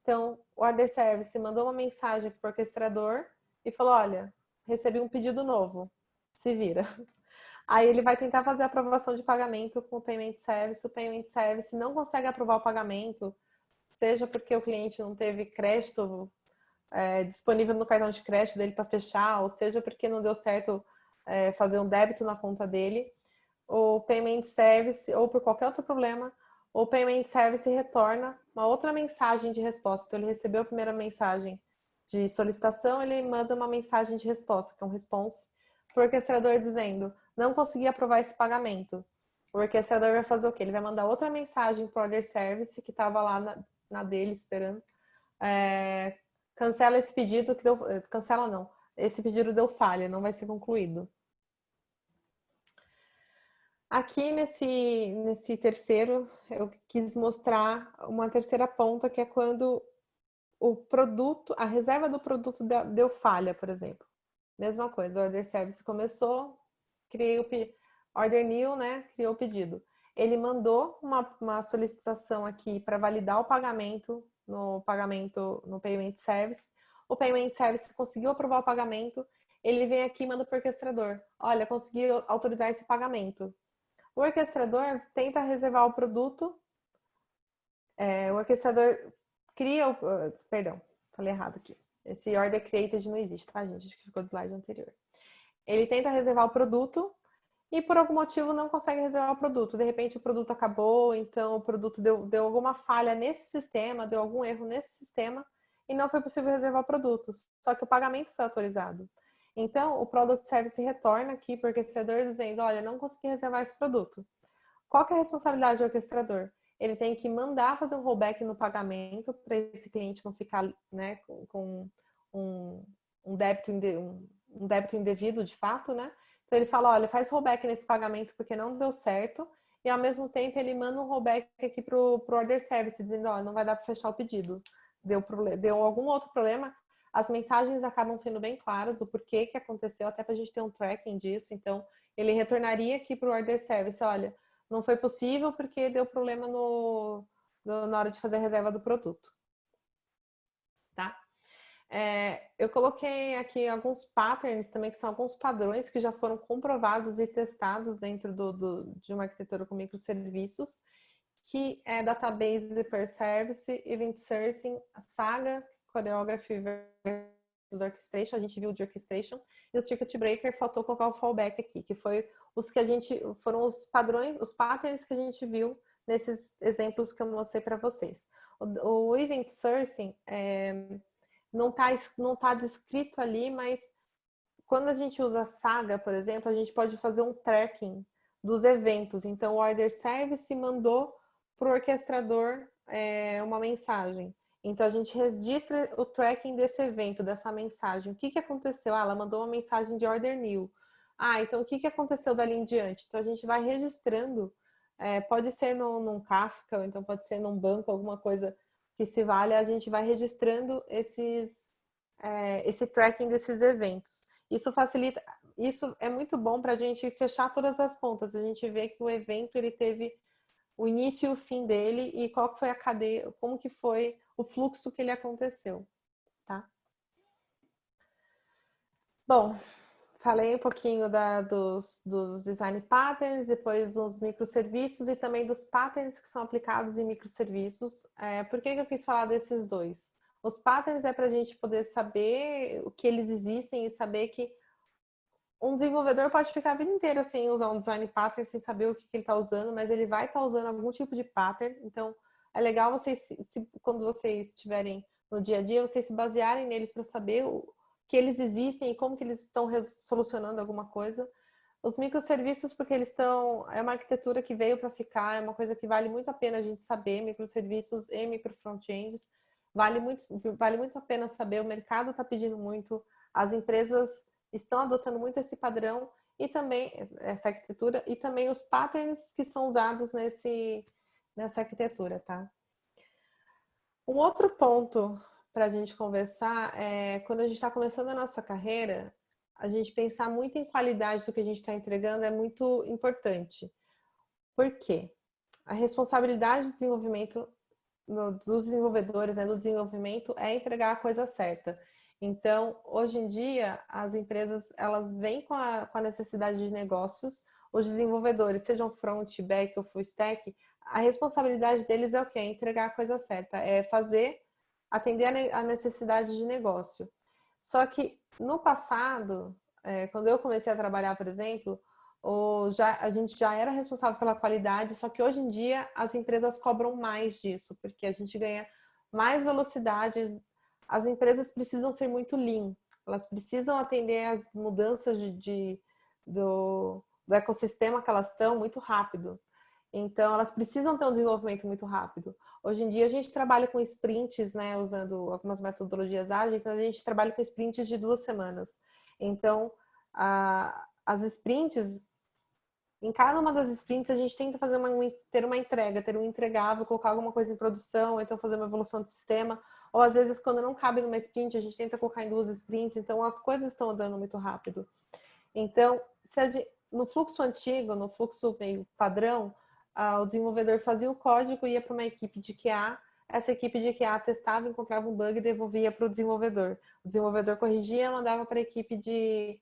Speaker 1: Então, o order service mandou uma mensagem para o orquestrador e falou, olha, recebi um pedido novo, se vira. Aí ele vai tentar fazer a aprovação de pagamento com o payment service não consegue aprovar o pagamento, seja porque o cliente não teve crédito disponível no cartão de crédito dele para fechar, ou seja porque não deu certo fazer um débito na conta dele, o payment service, ou por qualquer outro problema, o payment service retorna uma outra mensagem de resposta. Então, ele recebeu a primeira mensagem de solicitação, ele manda uma mensagem de resposta, que é um response, para o orquestrador dizendo, não consegui aprovar esse pagamento. O orquestrador vai fazer o quê? Ele vai mandar outra mensagem para o order service, que estava lá na dele esperando, cancela esse pedido, cancela não, esse pedido deu falha, não vai ser concluído. Aqui nesse terceiro, eu quis mostrar uma terceira ponta, que é quando o produto, a reserva do produto deu falha, por exemplo. Mesma coisa, o order service começou, criei o order new, né? Criou o pedido. Ele mandou uma solicitação aqui para validar o pagamento no payment service. O payment service conseguiu aprovar o pagamento. Ele vem aqui e manda para o orquestrador. Olha, consegui autorizar esse pagamento. O orquestrador tenta reservar o produto. O orquestrador cria perdão, falei errado aqui. Esse order created não existe, tá, gente? Acho que ficou do slide anterior. Ele tenta reservar o produto e por algum motivo não consegue reservar o produto. De repente o produto acabou, então o produto deu alguma falha nesse sistema, deu algum erro nesse sistema e não foi possível reservar o produto. Só que o pagamento foi autorizado. Então o Product Service retorna aqui para o orquestrador dizendo, olha, não consegui reservar esse produto. Qual que é a responsabilidade do orquestrador? Ele tem que mandar fazer um rollback no pagamento para esse cliente não ficar, né, com um débito indevido de fato, né? Então ele fala, olha, faz rollback nesse pagamento porque não deu certo e ao mesmo tempo ele manda um rollback aqui pro order service dizendo, ó, não vai dar para fechar o pedido, deu algum outro problema. As mensagens acabam sendo bem claras, o porquê que aconteceu, até para a gente ter um tracking disso. Então ele retornaria aqui pro order service, olha, não foi possível porque deu problema na hora de fazer a reserva do produto. Tá? Eu coloquei aqui alguns patterns também, que são alguns padrões que já foram comprovados e testados dentro de uma arquitetura com microserviços, que é Database per Service, Event Sourcing, Saga, Choreography versus Orchestration. A gente viu de Orchestration. E o Circuit Breaker, faltou colocar o fallback aqui, que foram os padrões, os patterns que a gente viu nesses exemplos que eu mostrei para vocês. O Event Sourcing não tá descrito ali, mas quando a gente usa Saga, por exemplo, a gente pode fazer um tracking dos eventos. Então, o Order Service mandou para o orquestrador uma mensagem. Então, a gente registra o tracking desse evento, dessa mensagem. O que que aconteceu? Ah, ela mandou uma mensagem de order new. Ah, então o que que aconteceu dali em diante? Então, a gente vai registrando, pode ser num Kafka, ou então pode ser num banco, alguma coisa que se valha, a gente vai registrando esse tracking desses eventos. Isso facilita, isso é muito bom para a gente fechar todas as pontas. A gente vê que o evento ele teve o início e o fim dele e qual foi a cadeia, como que foi o fluxo que ele aconteceu, tá? Bom, falei um pouquinho dos design patterns, depois dos microserviços e também dos patterns que são aplicados em microserviços. Por que eu quis falar desses dois? Os patterns é para a gente poder saber o que eles existem e saber que um desenvolvedor pode ficar a vida inteira sem usar um design pattern, sem saber o que ele está usando, mas ele vai estar usando algum tipo de pattern. Então, é legal vocês, quando vocês estiverem no dia a dia, vocês se basearem neles para saber o que eles existem e como que eles estão solucionando alguma coisa. Os microserviços, porque eles estão... É uma arquitetura que veio para ficar, é uma coisa que vale muito a pena a gente saber, microserviços e microfrontends. Vale muito a pena saber, o mercado está pedindo muito, as empresas estão adotando muito esse padrão e também essa arquitetura e também os patterns que são usados nessa arquitetura, tá? Um outro ponto para a gente conversar é quando a gente está começando a nossa carreira, a gente pensar muito em qualidade do que a gente está entregando é muito importante. Por quê? A responsabilidade do desenvolvimento dos desenvolvedores, né, do desenvolvimento é entregar a coisa certa. Então, hoje em dia, as empresas elas vêm com a necessidade de negócios, os desenvolvedores, sejam front, back ou full stack, a responsabilidade deles é o quê? É entregar a coisa certa, é atender a necessidade de negócio. Só que no passado, quando eu comecei a trabalhar, por exemplo, a gente já era responsável pela qualidade, só que hoje em dia as empresas cobram mais disso, porque a gente ganha mais velocidade. As empresas precisam ser muito lean, elas precisam atender às mudanças do ecossistema que elas estão muito rápido. Então, elas precisam ter um desenvolvimento muito rápido. Hoje em dia, a gente trabalha com sprints, né, usando algumas metodologias ágeis, mas a gente trabalha com sprints de 2 semanas. Então, as sprints, em cada uma das sprints, a gente tenta ter uma entrega, ter um entregável, colocar alguma coisa em produção, ou então fazer uma evolução do sistema. Ou às vezes, quando não cabe numa sprint, a gente tenta colocar em 2 sprints. Então, as coisas estão andando muito rápido. Então, no fluxo antigo, no fluxo meio padrão, o desenvolvedor fazia o código, ia para uma equipe de QA, essa equipe de QA testava, encontrava um bug e devolvia para o desenvolvedor. O desenvolvedor corrigia, mandava para a equipe de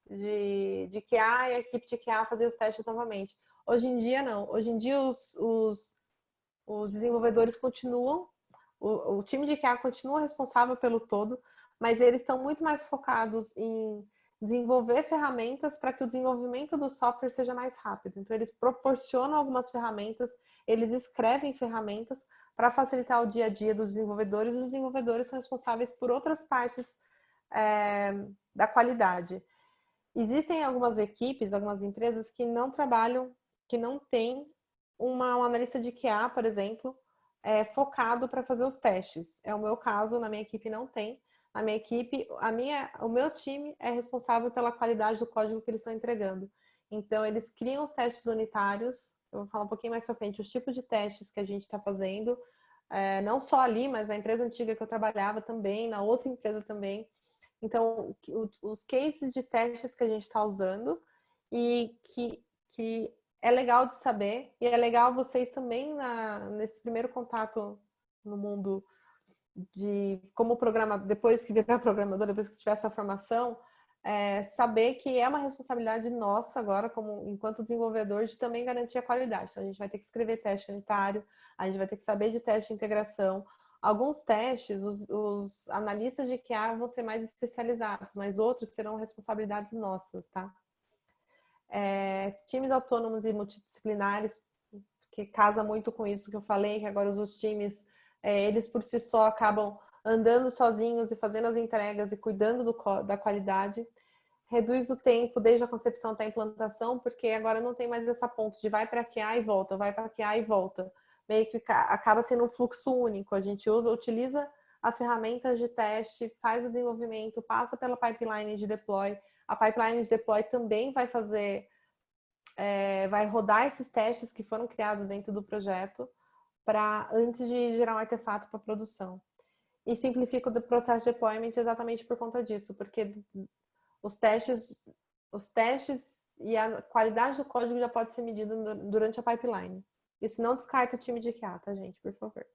Speaker 1: QA e a equipe de QA fazia os testes novamente. Hoje em dia, não. Hoje em dia, os desenvolvedores continuam, o time de QA continua responsável pelo todo, mas eles estão muito mais focados em desenvolver ferramentas para que o desenvolvimento do software seja mais rápido. Então, eles proporcionam algumas ferramentas, eles escrevem ferramentas para facilitar o dia a dia dos desenvolvedores. Os desenvolvedores são responsáveis por outras partes da qualidade. Existem algumas equipes, algumas empresas que não trabalham, que não têm um analista de QA, por exemplo, focado para fazer os testes. É o meu caso, na minha equipe não tem. Na minha equipe, o meu time é responsável pela qualidade do código que eles estão entregando. Então, eles criam os testes unitários. Eu vou falar um pouquinho mais para frente, os tipos de testes que a gente está fazendo. Não só ali, mas na empresa antiga que eu trabalhava também, na outra empresa também. Então, os cases de testes que a gente está usando e que é legal de saber. E é legal vocês também, nesse primeiro contato no mundo de como programador, depois que virar programador, depois que tiver essa formação, saber que é uma responsabilidade nossa agora, como enquanto desenvolvedor, de também garantir a qualidade. Então, a gente vai ter que escrever teste unitário, a gente vai ter que saber de teste de integração. Alguns testes, os analistas de QA vão ser mais especializados, mas outros serão responsabilidades nossas, tá? Times autônomos e multidisciplinares, que casa muito com isso que eu falei, que agora os times eles por si só acabam andando sozinhos e fazendo as entregas e cuidando da qualidade. Reduz o tempo desde a concepção até a implantação, porque agora não tem mais essa ponto de vai para QA e volta, vai para QA e volta. meio que acaba sendo um fluxo único. A gente utiliza as ferramentas de teste, faz o desenvolvimento, passa pela pipeline de deploy. A pipeline de deploy também vai fazer, vai rodar esses testes que foram criados dentro do projeto antes de gerar um artefato para produção. E simplifica o processo de deployment exatamente por conta disso, porque os testes e a qualidade do código já pode ser medida durante a pipeline. Isso não descarta o time de QA, tá, gente? Por favor.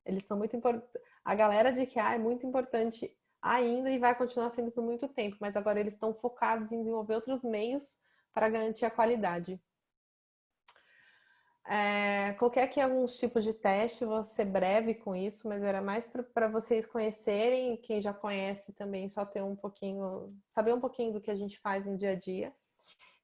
Speaker 1: Eles são muito importantes. A galera de QA é muito importante ainda e vai continuar sendo por muito tempo, mas agora eles estão focados em desenvolver outros meios para garantir a qualidade. Coloquei aqui alguns tipos de teste, vou ser breve com isso, mas era mais para vocês conhecerem e quem já conhece também só ter saber um pouquinho do que a gente faz no dia a dia.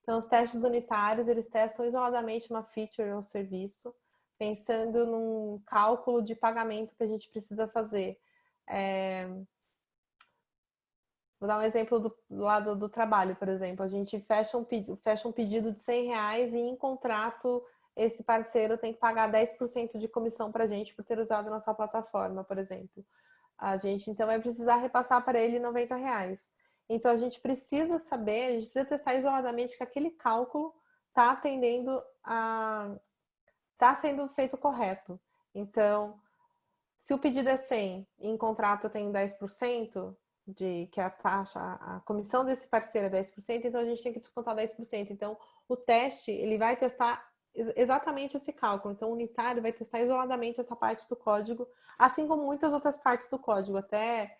Speaker 1: Então, os testes unitários, eles testam isoladamente uma feature ou serviço, pensando num cálculo de pagamento que a gente precisa fazer. Vou dar um exemplo do lado do trabalho, por exemplo. A gente fecha um pedido de R$100 e em contrato esse parceiro tem que pagar 10% de comissão para a gente por ter usado a nossa plataforma, por exemplo. A gente, então, vai precisar repassar para ele R$90. Então, a gente precisa saber, a gente precisa testar isoladamente que aquele cálculo está sendo feito correto. Então, se o pedido é 100 e em contrato tem 10%, que a taxa, a comissão desse parceiro é 10%, então a gente tem que descontar 10%. Então, o teste, ele vai testar exatamente esse cálculo. Então, o unitário vai testar isoladamente essa parte do código, assim como muitas outras partes do código. Até,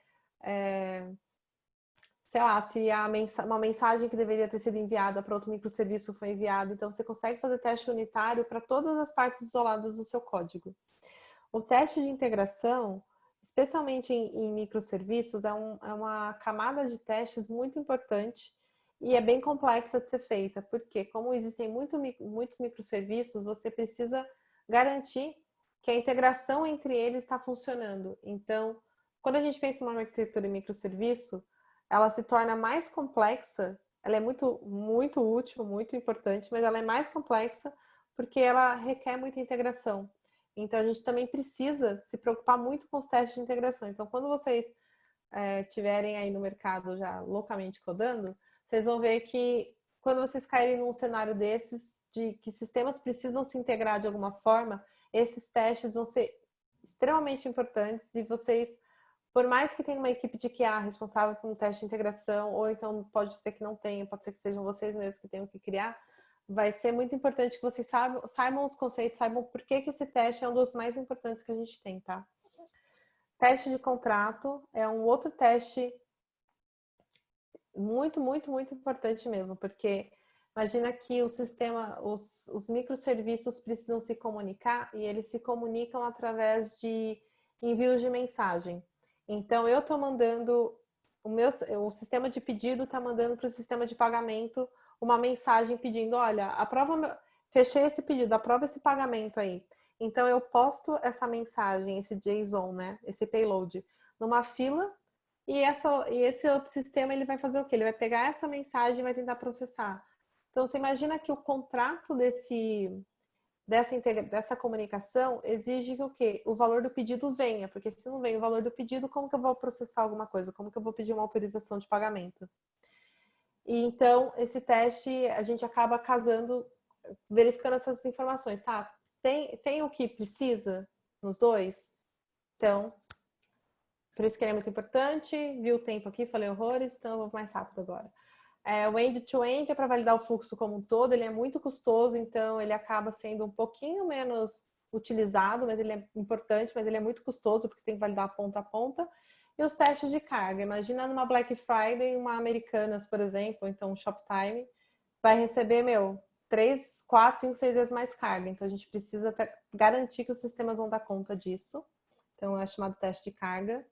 Speaker 1: sei lá, se uma mensagem que deveria ter sido enviada para outro microserviço foi enviada. Então, você consegue fazer teste unitário para todas as partes isoladas do seu código. O teste de integração, especialmente em microserviços, é uma camada de testes muito importante e é bem complexa de ser feita, porque como existem muitos microserviços, você precisa garantir que a integração entre eles está funcionando. Então, quando a gente pensa em uma arquitetura em microserviço, ela se torna mais complexa, ela é muito, muito útil, muito importante, mas ela é mais complexa porque ela requer muita integração. Então, a gente também precisa se preocupar muito com os testes de integração. Então, quando vocês estiverem aí no mercado já loucamente codando, vocês vão ver que quando vocês caírem num cenário desses, de que sistemas precisam se integrar de alguma forma, esses testes vão ser extremamente importantes e vocês, por mais que tenha uma equipe de QA responsável por um teste de integração, ou então pode ser que não tenha, pode ser que sejam vocês mesmos que tenham que criar, vai ser muito importante que vocês saibam os conceitos, saibam por que esse teste é um dos mais importantes que a gente tem, tá? Teste de contrato é um outro teste muito, muito, muito importante mesmo, porque imagina que os microserviços precisam se comunicar e eles se comunicam através de envios de mensagem. Então, eu estou mandando, o sistema de pedido está mandando para o sistema de pagamento uma mensagem pedindo, olha, fechei esse pedido, aprova esse pagamento aí. Então, eu posto essa mensagem, esse JSON, né, esse payload, numa fila e esse outro sistema, ele vai fazer o quê? Ele vai pegar essa mensagem e vai tentar processar. Então, você imagina que o contrato dessa comunicação exige que o quê? O valor do pedido venha, porque se não vem o valor do pedido, como que eu vou processar alguma coisa? Como que eu vou pedir uma autorização de pagamento? E então, esse teste, a gente acaba verificando essas informações, tá? Tem o que precisa nos dois? Então, por isso que ele é muito importante. Vi o tempo aqui, falei horrores, então eu vou mais rápido agora. O end-to-end é para validar o fluxo como um todo, ele é muito custoso, então ele acaba sendo um pouquinho menos utilizado, mas ele é importante, mas ele é muito custoso, porque você tem que validar ponta a ponta. E os testes de carga. Imagina numa Black Friday, uma Americanas, por exemplo, então um Shoptime, vai receber, 3, 4, 5, 6 vezes mais carga. Então a gente precisa garantir que os sistemas vão dar conta disso. Então é chamado teste de carga.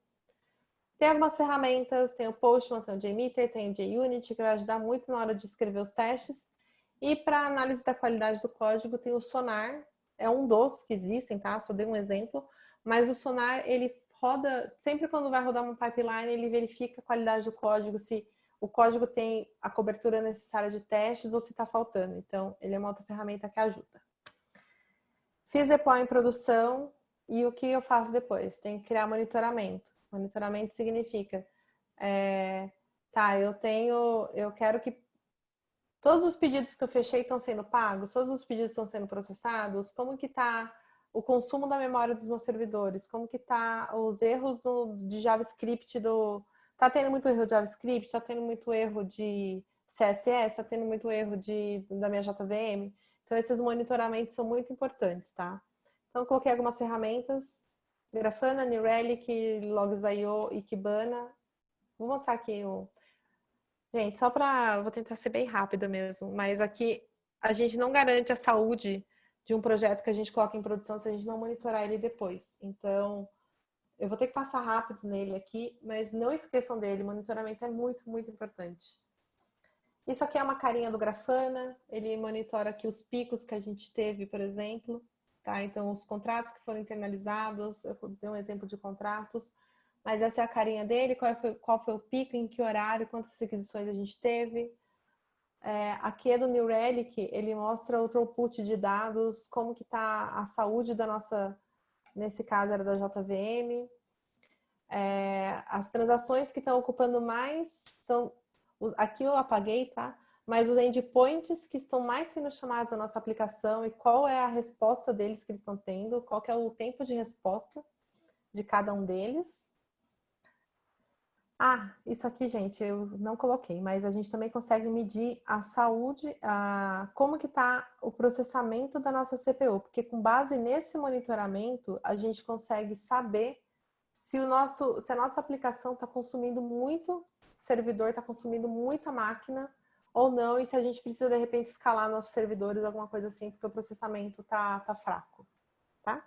Speaker 1: Tem algumas ferramentas, tem o Postman, tem o JMeter, tem o JUnit, que vai ajudar muito na hora de escrever os testes. E para análise da qualidade do código, tem o Sonar, é um dos que existem, tá? Só dei um exemplo. Mas o Sonar, ele roda, sempre quando vai rodar uma pipeline, ele verifica a qualidade do código, se o código tem a cobertura necessária de testes ou se está faltando. Então, ele é uma outra ferramenta que ajuda. Fiz deploy em produção e o que eu faço depois? Tenho que criar monitoramento. Monitoramento significa, eu quero que todos os pedidos que eu fechei estão sendo pagos, todos os pedidos estão sendo processados, como que está o consumo da memória dos meus servidores, como que está os erros de JavaScript Tá tendo muito erro de JavaScript, tá tendo muito erro de CSS, tá tendo muito erro da minha JVM. Então, esses monitoramentos são muito importantes, tá? Então, coloquei algumas ferramentas, Grafana, New Relic, Logs.io e Kibana. Vou mostrar aqui Gente, vou tentar ser bem rápida mesmo, mas aqui a gente não garante a saúde de um projeto que a gente coloca em produção se a gente não monitorar ele depois. Então, eu vou ter que passar rápido nele aqui, mas não esqueçam dele, monitoramento é muito, muito importante. Isso aqui é uma carinha do Grafana, ele monitora aqui os picos que a gente teve, por exemplo, tá? Então, os contratos que foram internalizados, eu dei um exemplo de contratos, mas essa é a carinha dele, qual foi o pico, em que horário, quantas requisições a gente teve. Aqui é do New Relic, ele mostra o throughput de dados, como que está a saúde da nossa, nesse caso era da JVM. As transações que estão ocupando mais são, aqui eu apaguei, tá? Mas os endpoints que estão mais sendo chamados da nossa aplicação e qual é a resposta deles que eles estão tendo, qual que é o tempo de resposta de cada um deles. Isso aqui, gente, eu não coloquei, mas a gente também consegue medir a saúde, como que está o processamento da nossa CPU, porque com base nesse monitoramento, a gente consegue saber se a nossa aplicação está consumindo muito servidor, está consumindo muita máquina ou não, e se a gente precisa, de repente, escalar nossos servidores, alguma coisa assim, porque o processamento tá fraco, tá?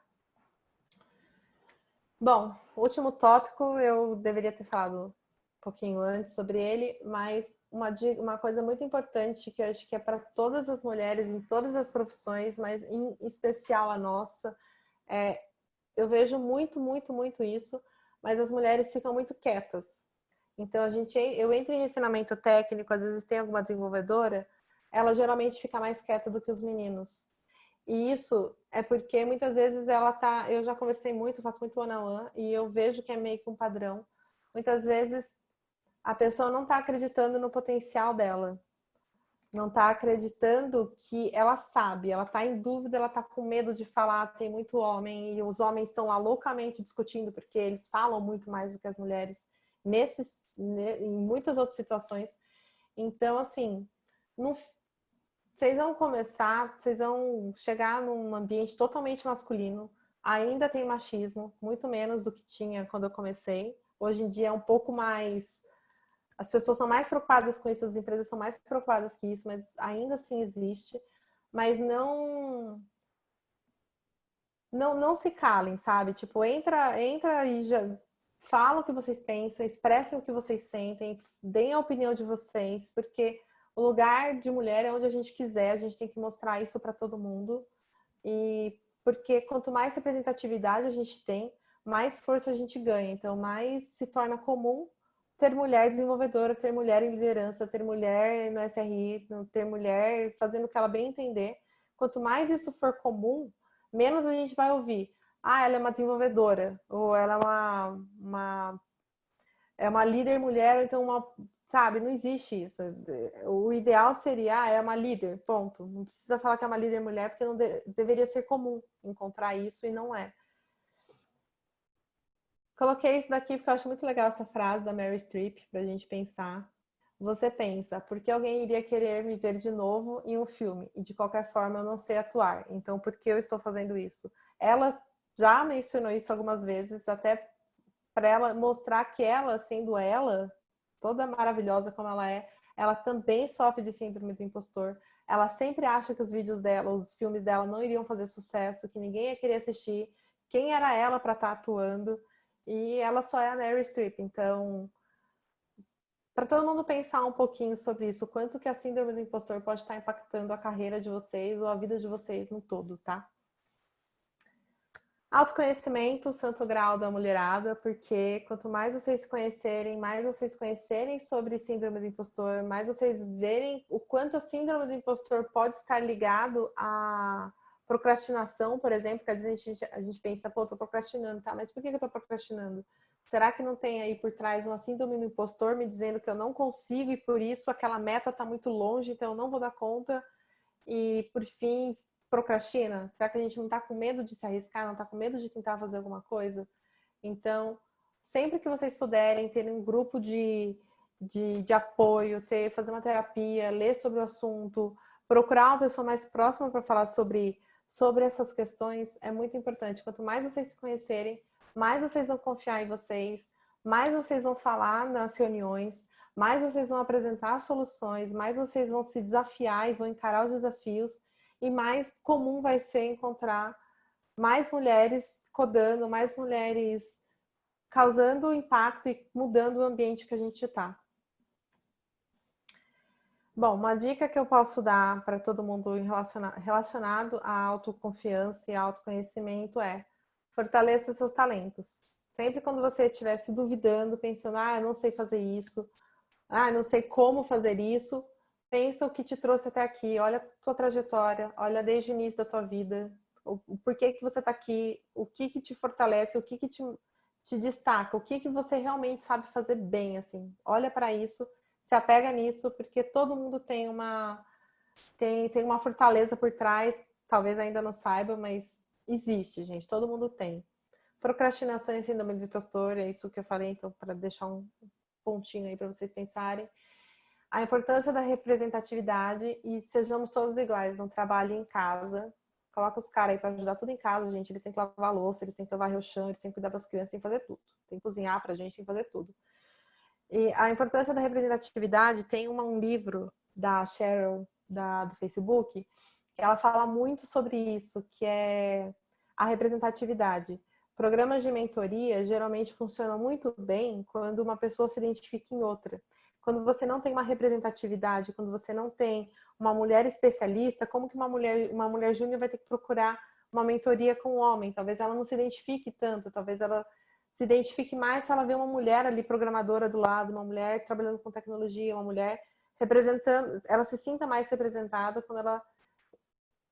Speaker 1: Bom, último tópico, eu deveria ter falado um pouquinho antes sobre ele, mas uma coisa muito importante que eu acho que é para todas as mulheres, em todas as profissões, mas em especial a nossa, eu vejo muito, muito, muito isso, mas as mulheres ficam muito quietas. Então, eu entro em refinamento técnico, às vezes tem alguma desenvolvedora, ela geralmente fica mais quieta do que os meninos. E isso é porque muitas vezes eu já conversei muito, faço muito one-on-one, e eu vejo que é meio que um padrão. Muitas vezes a pessoa não está acreditando no potencial dela. Não está acreditando que ela sabe, ela está em dúvida, ela está com medo de falar, tem muito homem, e os homens estão lá loucamente discutindo, porque eles falam muito mais do que as mulheres em muitas outras situações. Então, assim, vocês vão chegar num ambiente totalmente masculino, ainda tem machismo, muito menos do que tinha quando eu comecei. Hoje em dia é um pouco mais... As pessoas são mais preocupadas com isso, as empresas são mais preocupadas com isso, mas ainda assim existe. Mas não se calem, sabe? Tipo, entra e já fala o que vocês pensam, expressem o que vocês sentem, deem a opinião de vocês, porque o lugar de mulher é onde a gente quiser, a gente tem que mostrar isso para todo mundo. E porque quanto mais representatividade a gente tem, mais força a gente ganha. Então, mais se torna comum ter mulher desenvolvedora, ter mulher em liderança, ter mulher no SRI, ter mulher fazendo o que ela bem entender. Quanto mais isso for comum, menos a gente vai ouvir. Ela é uma desenvolvedora, ou ela é uma líder mulher, ou então sabe, não existe isso. O ideal seria, é uma líder, ponto. Não precisa falar que é uma líder mulher, porque não deveria ser comum encontrar isso e não é. Coloquei isso daqui porque eu acho muito legal essa frase da Meryl Streep pra gente pensar. Você pensa, por que alguém iria querer me ver de novo em um filme? E de qualquer forma eu não sei atuar. Então, por que eu estou fazendo isso? Ela já mencionou isso algumas vezes, até para ela mostrar que ela, sendo ela, toda maravilhosa como ela também sofre de síndrome do impostor. Ela sempre acha que os vídeos dela, os filmes dela não iriam fazer sucesso, que ninguém ia querer assistir. Quem era ela para estar atuando? E ela só é a Meryl Streep. Então, para todo mundo pensar um pouquinho sobre isso, o quanto que a síndrome do impostor pode estar impactando a carreira de vocês ou a vida de vocês no todo, tá? Autoconhecimento, o santo grau da mulherada, porque quanto mais vocês se conhecerem, mais vocês conhecerem sobre síndrome do impostor, mais vocês verem o quanto a síndrome do impostor pode estar ligado a procrastinação, por exemplo, que às vezes a gente pensa, pô, tô procrastinando, tá? Mas por que eu tô procrastinando? Será que não tem aí por trás uma síndrome do impostor me dizendo que eu não consigo e por isso aquela meta tá muito longe, então eu não vou dar conta e, por fim, procrastina? Será que a gente não tá com medo de se arriscar, não tá com medo de tentar fazer alguma coisa? Então, sempre que vocês puderem ter um grupo de apoio, fazer uma terapia, ler sobre o assunto, procurar uma pessoa mais próxima para falar sobre essas questões, é muito importante. Quanto mais vocês se conhecerem, mais vocês vão confiar em vocês, mais vocês vão falar nas reuniões, mais vocês vão apresentar soluções, mais vocês vão se desafiar e vão encarar os desafios, e mais comum vai ser encontrar mais mulheres codando, mais mulheres causando impacto e mudando o ambiente que a gente está. Bom, uma dica que eu posso dar para todo mundo relacionado à autoconfiança e autoconhecimento é: fortaleça seus talentos. Sempre quando você estiver se duvidando, pensando, eu não sei fazer isso, eu não sei como fazer isso, pensa o que te trouxe até aqui, olha a tua trajetória, olha desde o início da tua vida, o porquê que você está aqui, o que te fortalece, o que te destaca, o que você realmente sabe fazer bem, assim. Olha para isso, se apega nisso, porque todo mundo tem uma fortaleza por trás, talvez ainda não saiba, mas existe, gente, todo mundo tem. Procrastinação e síndrome do impostor, é isso que eu falei, então, para deixar um pontinho aí para vocês pensarem. A importância da representatividade e sejamos todos iguais, não trabalhe em casa. Coloca os caras aí para ajudar tudo em casa, gente. Eles têm que lavar a louça, eles têm que varrer o chão, eles têm que cuidar das crianças, têm que fazer tudo. Tem que cozinhar pra gente, tem que fazer tudo. E a importância da representatividade, tem um livro da Cheryl, do Facebook, que ela fala muito sobre isso, que é a representatividade. Programas de mentoria geralmente funcionam muito bem quando uma pessoa se identifica em outra. Quando você não tem uma representatividade, quando você não tem uma mulher especialista, como que uma mulher júnior vai ter que procurar uma mentoria com um homem? Talvez ela não se identifique tanto, talvez ela se identifique mais se ela vê uma mulher ali programadora do lado, uma mulher trabalhando com tecnologia, uma mulher representando, ela se sinta mais representada quando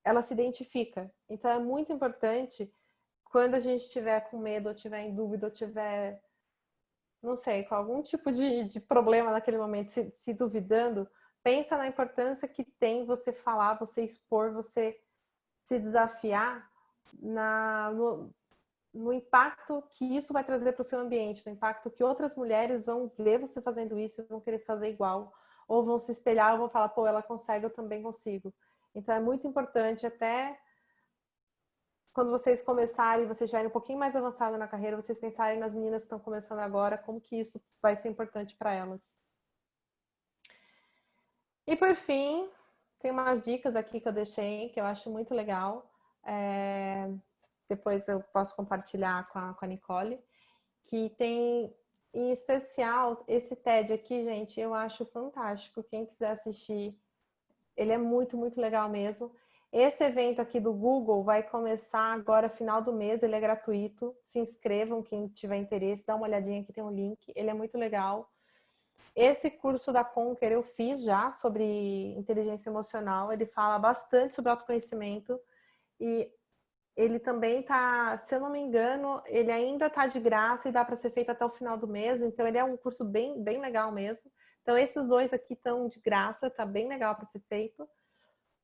Speaker 1: ela se identifica. Então é muito importante, quando a gente estiver com medo, ou estiver em dúvida, ou estiver, não sei, com algum tipo de problema naquele momento, se duvidando, pensa na importância que tem você falar, você expor, você se desafiar no impacto que isso vai trazer para o seu ambiente, no impacto que outras mulheres vão ver você fazendo isso e vão querer fazer igual, ou vão se espelhar, ou vão falar, pô, ela consegue, eu também consigo. Então é muito importante, até quando vocês começarem, vocês já irem um pouquinho mais avançado na carreira, vocês pensarem nas meninas que estão começando agora, como que isso vai ser importante para elas. E por fim, tem umas dicas aqui que eu deixei, que eu acho muito legal. Depois eu posso compartilhar com a Nicole, que tem, em especial, esse TED aqui, gente, eu acho fantástico. Quem quiser assistir, ele é muito, muito legal mesmo. Esse evento aqui do Google vai começar agora, final do mês, ele é gratuito. Se inscrevam, quem tiver interesse, dá uma olhadinha aqui, tem um link, ele é muito legal. Esse curso da Conquer eu fiz já sobre inteligência emocional, ele fala bastante sobre autoconhecimento e ele também tá, se eu não me engano, ele ainda tá de graça e dá para ser feito até o final do mês, então ele é um curso bem, bem legal mesmo. Então esses dois aqui estão de graça, tá bem legal para ser feito.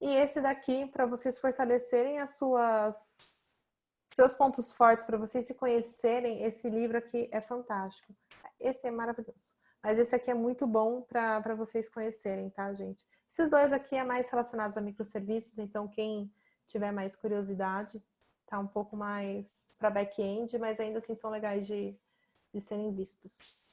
Speaker 1: E esse daqui, para vocês fortalecerem seus pontos fortes, para vocês se conhecerem, esse livro aqui é fantástico. Esse é maravilhoso. Mas esse aqui é muito bom para vocês conhecerem, tá, gente? Esses dois aqui é mais relacionados a microserviços, então quem tiver mais curiosidade, tá um pouco mais para back-end, mas ainda assim são legais de serem vistos.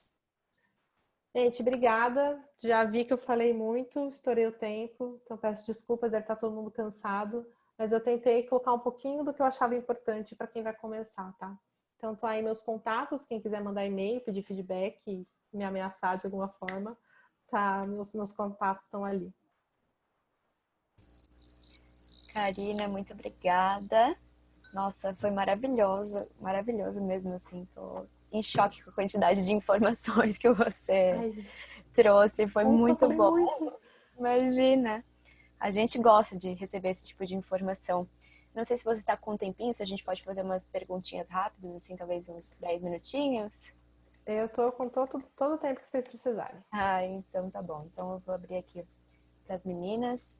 Speaker 1: Gente, obrigada. Já vi que eu falei muito, estourei o tempo, então peço desculpas, deve estar todo mundo cansado, mas eu tentei colocar um pouquinho do que eu achava importante para quem vai começar, tá? Então, tô aí meus contatos, quem quiser mandar e-mail, pedir feedback, me ameaçar de alguma forma, tá? Meus contatos estão ali.
Speaker 2: Karina, muito obrigada. Nossa, foi maravilhoso, maravilhoso mesmo, assim. Tô em choque com a quantidade de informações que você trouxe. Foi muito bom. Muito. Imagina. A gente gosta de receber esse tipo de informação. Não sei se você está com um tempinho, se a gente pode fazer umas perguntinhas rápidas, assim, talvez uns 10 minutinhos.
Speaker 1: Eu tô com todo o tempo que vocês precisarem.
Speaker 2: Ah, então tá bom. Então eu vou abrir aqui para as meninas.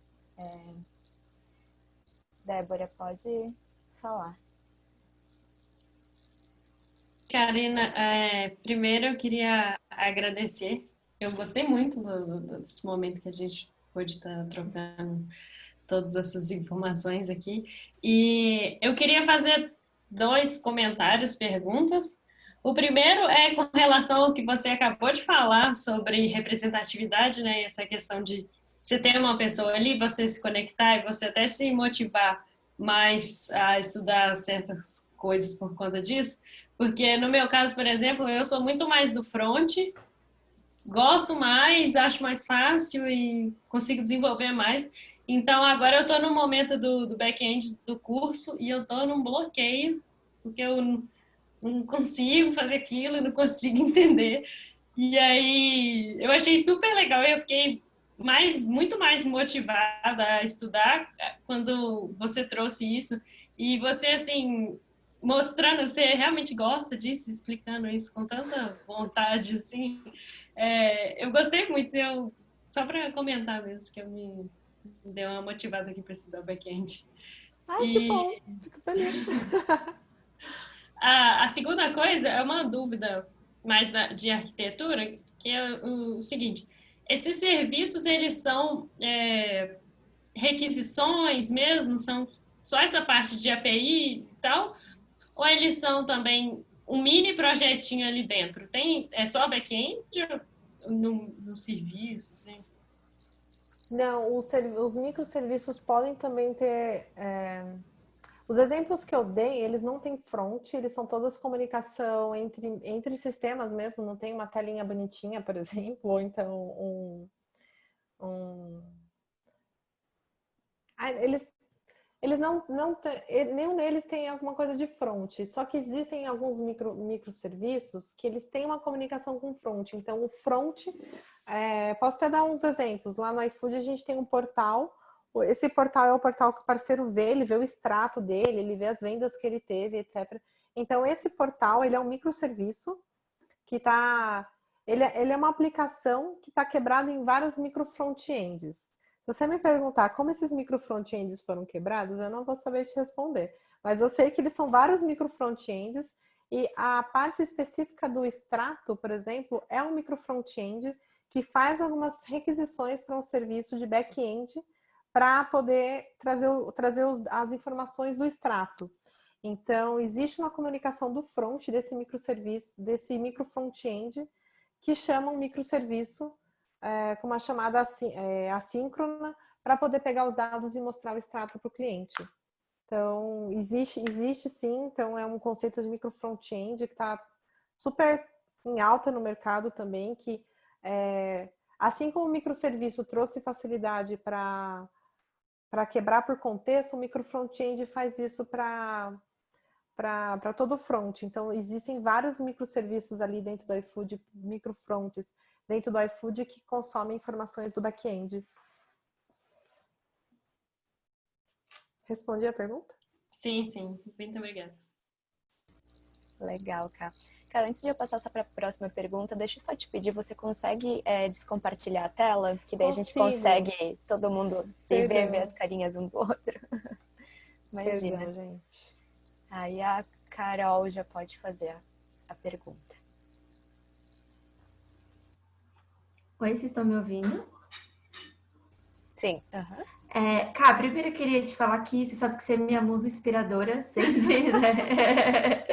Speaker 2: Débora, pode falar.
Speaker 3: Karina, primeiro eu queria agradecer. Eu gostei muito desse momento que a gente pôde estar trocando todas essas informações aqui. E eu queria fazer 2 comentários, perguntas. O primeiro é com relação ao que você acabou de falar sobre representatividade, né? Essa questão de você ter uma pessoa ali, você se conectar e você até se motivar mais a estudar certas coisas por conta disso. Porque no meu caso, por exemplo, eu sou muito mais do front, gosto mais, acho mais fácil e consigo desenvolver mais. Então agora eu estou no momento do back-end do curso e eu estou num bloqueio, porque eu não consigo fazer aquilo, não consigo entender. E aí eu achei super legal e eu fiquei muito mais motivada a estudar quando você trouxe isso. E você, assim, mostrando, você realmente gosta disso, explicando isso com tanta vontade, assim. Eu gostei muito, só para comentar mesmo, que eu me deu uma motivada aqui para estudar back-end.
Speaker 1: Ai, que bom, fico feliz.
Speaker 3: A segunda coisa é uma dúvida mais de arquitetura, que é o seguinte: esses serviços, eles são requisições mesmo? São só essa parte de API e tal? Ou eles são também um mini projetinho ali dentro? É só back-end no serviço, assim?
Speaker 1: Não, os microserviços podem também ter... Os exemplos que eu dei, eles não têm front, eles são todas comunicação entre sistemas mesmo, não tem uma telinha bonitinha, por exemplo, ou então eles não nenhum deles tem alguma coisa de front, só que existem alguns microserviços que eles têm uma comunicação com front. Então, o front, posso até dar uns exemplos. Lá no iFood a gente tem um portal. Esse portal é o portal que o parceiro vê, ele vê o extrato dele, ele vê as vendas que ele teve, etc. Então, esse portal, ele é um microserviço que está... Ele é uma aplicação que está quebrada em vários micro front-ends. Se você me perguntar como esses micro front-ends foram quebrados, eu não vou saber te responder. Mas eu sei que eles são vários micro front-ends e a parte específica do extrato, por exemplo, é um micro front-end que faz algumas requisições para um serviço de back-end para poder trazer as informações do extrato. Então, existe uma comunicação do front desse microserviço, desse micro front-end, que chama um microserviço com uma chamada assíncrona para poder pegar os dados e mostrar o extrato para o cliente. Então, existe sim, então é um conceito de micro front-end que está super em alta no mercado também, que assim como o microserviço trouxe facilidade para quebrar por contexto, o micro front-end faz isso para todo o front. Então, existem vários microserviços ali dentro do iFood, microfronts dentro do iFood que consomem informações do back-end. Respondi a pergunta?
Speaker 3: Sim, sim. Muito obrigada.
Speaker 2: Legal, Ká. Cara, antes de eu passar só para a próxima pergunta, deixa eu só te pedir, você consegue descompartilhar a tela? Que daí a gente consegue todo mundo se ver as carinhas um do outro. Imagina.
Speaker 1: Perdão, gente.
Speaker 2: Aí a Carol já pode fazer a pergunta.
Speaker 4: Oi, vocês estão me ouvindo?
Speaker 2: Sim.
Speaker 4: Cá, primeiro eu queria te falar que você sabe que você é minha musa inspiradora sempre, né?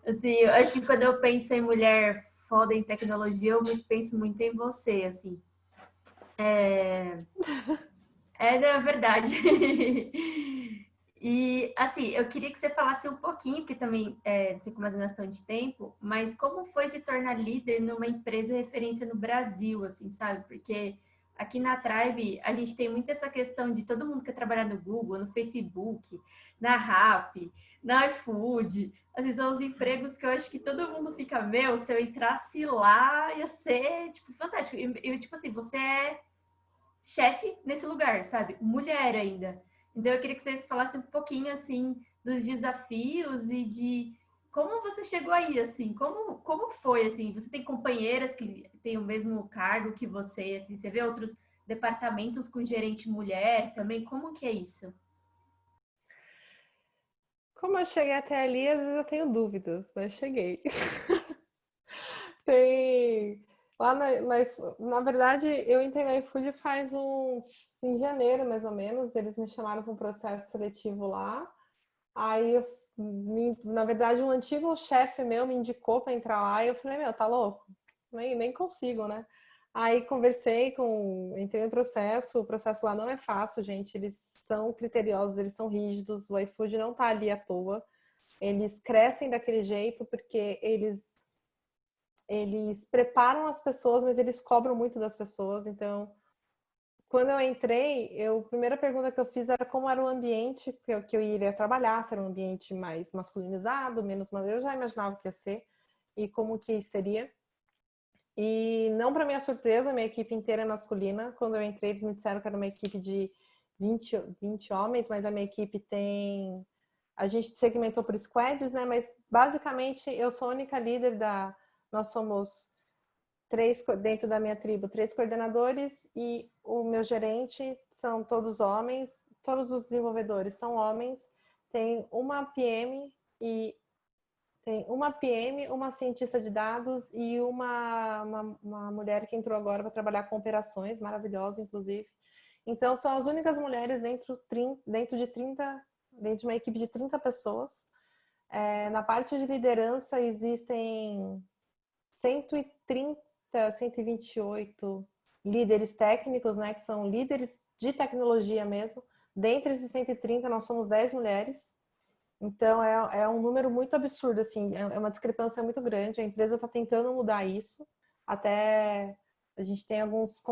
Speaker 4: Assim, eu acho que quando eu penso em mulher foda em tecnologia, eu penso muito em você, assim. É verdade. E, assim, eu queria que você falasse um pouquinho, porque também não sei como mais bastante tempo, mas como foi se tornar líder numa empresa referência no Brasil, assim, sabe? Porque aqui na Tribe a gente tem muito essa questão de todo mundo quer trabalhar no Google, no Facebook, na Rappi, na iFood. Assim, são os empregos que eu acho que todo mundo fica, meu, se eu entrasse lá ia ser, tipo, fantástico. E tipo assim, você é chefe nesse lugar, sabe? Mulher ainda. Então eu queria que você falasse um pouquinho assim dos desafios e de como você chegou aí, assim, como foi, assim, você tem companheiras que têm o mesmo cargo que você, assim, você vê outros departamentos com gerente mulher também, como que é isso?
Speaker 1: Como eu cheguei até ali, às vezes eu tenho dúvidas, mas cheguei. Tem. Lá na verdade, eu entrei na iFood faz em janeiro, mais ou menos. Eles me chamaram para um processo seletivo lá. Aí, na verdade, um antigo chefe meu me indicou para entrar lá e eu falei, meu, tá louco? Nem consigo, né? Aí conversei entrei no processo, o processo lá não é fácil, gente. Eles são criteriosos, eles são rígidos, o iFood não tá ali à toa. Eles crescem daquele jeito porque eles preparam as pessoas, mas eles cobram muito das pessoas. Então, quando eu entrei, a primeira pergunta que eu fiz era como era o ambiente que eu iria trabalhar, se era um ambiente mais masculinizado, menos masculino. Eu já imaginava que ia ser e como que seria. E não para minha surpresa, minha equipe inteira é masculina. Quando eu entrei, eles me disseram que era uma equipe de 20 homens, mas a minha equipe tem... A gente segmentou por squads, né? Mas basicamente eu sou a única líder da... Nós somos três dentro da minha tribo, três coordenadores e o meu gerente são todos homens, todos os desenvolvedores são homens. Tem uma PM e uma cientista de dados e uma mulher que entrou agora para trabalhar com operações, maravilhosa, inclusive. Então, são as únicas mulheres dentro de uma equipe de 30 pessoas. Na parte de liderança, existem 130, 128 líderes técnicos, né, que são líderes de tecnologia mesmo. Dentre esses 130, nós somos 10 mulheres. Então, é um número muito absurdo, assim, é uma discrepância muito grande. A empresa está tentando mudar isso. Até a gente tem alguns...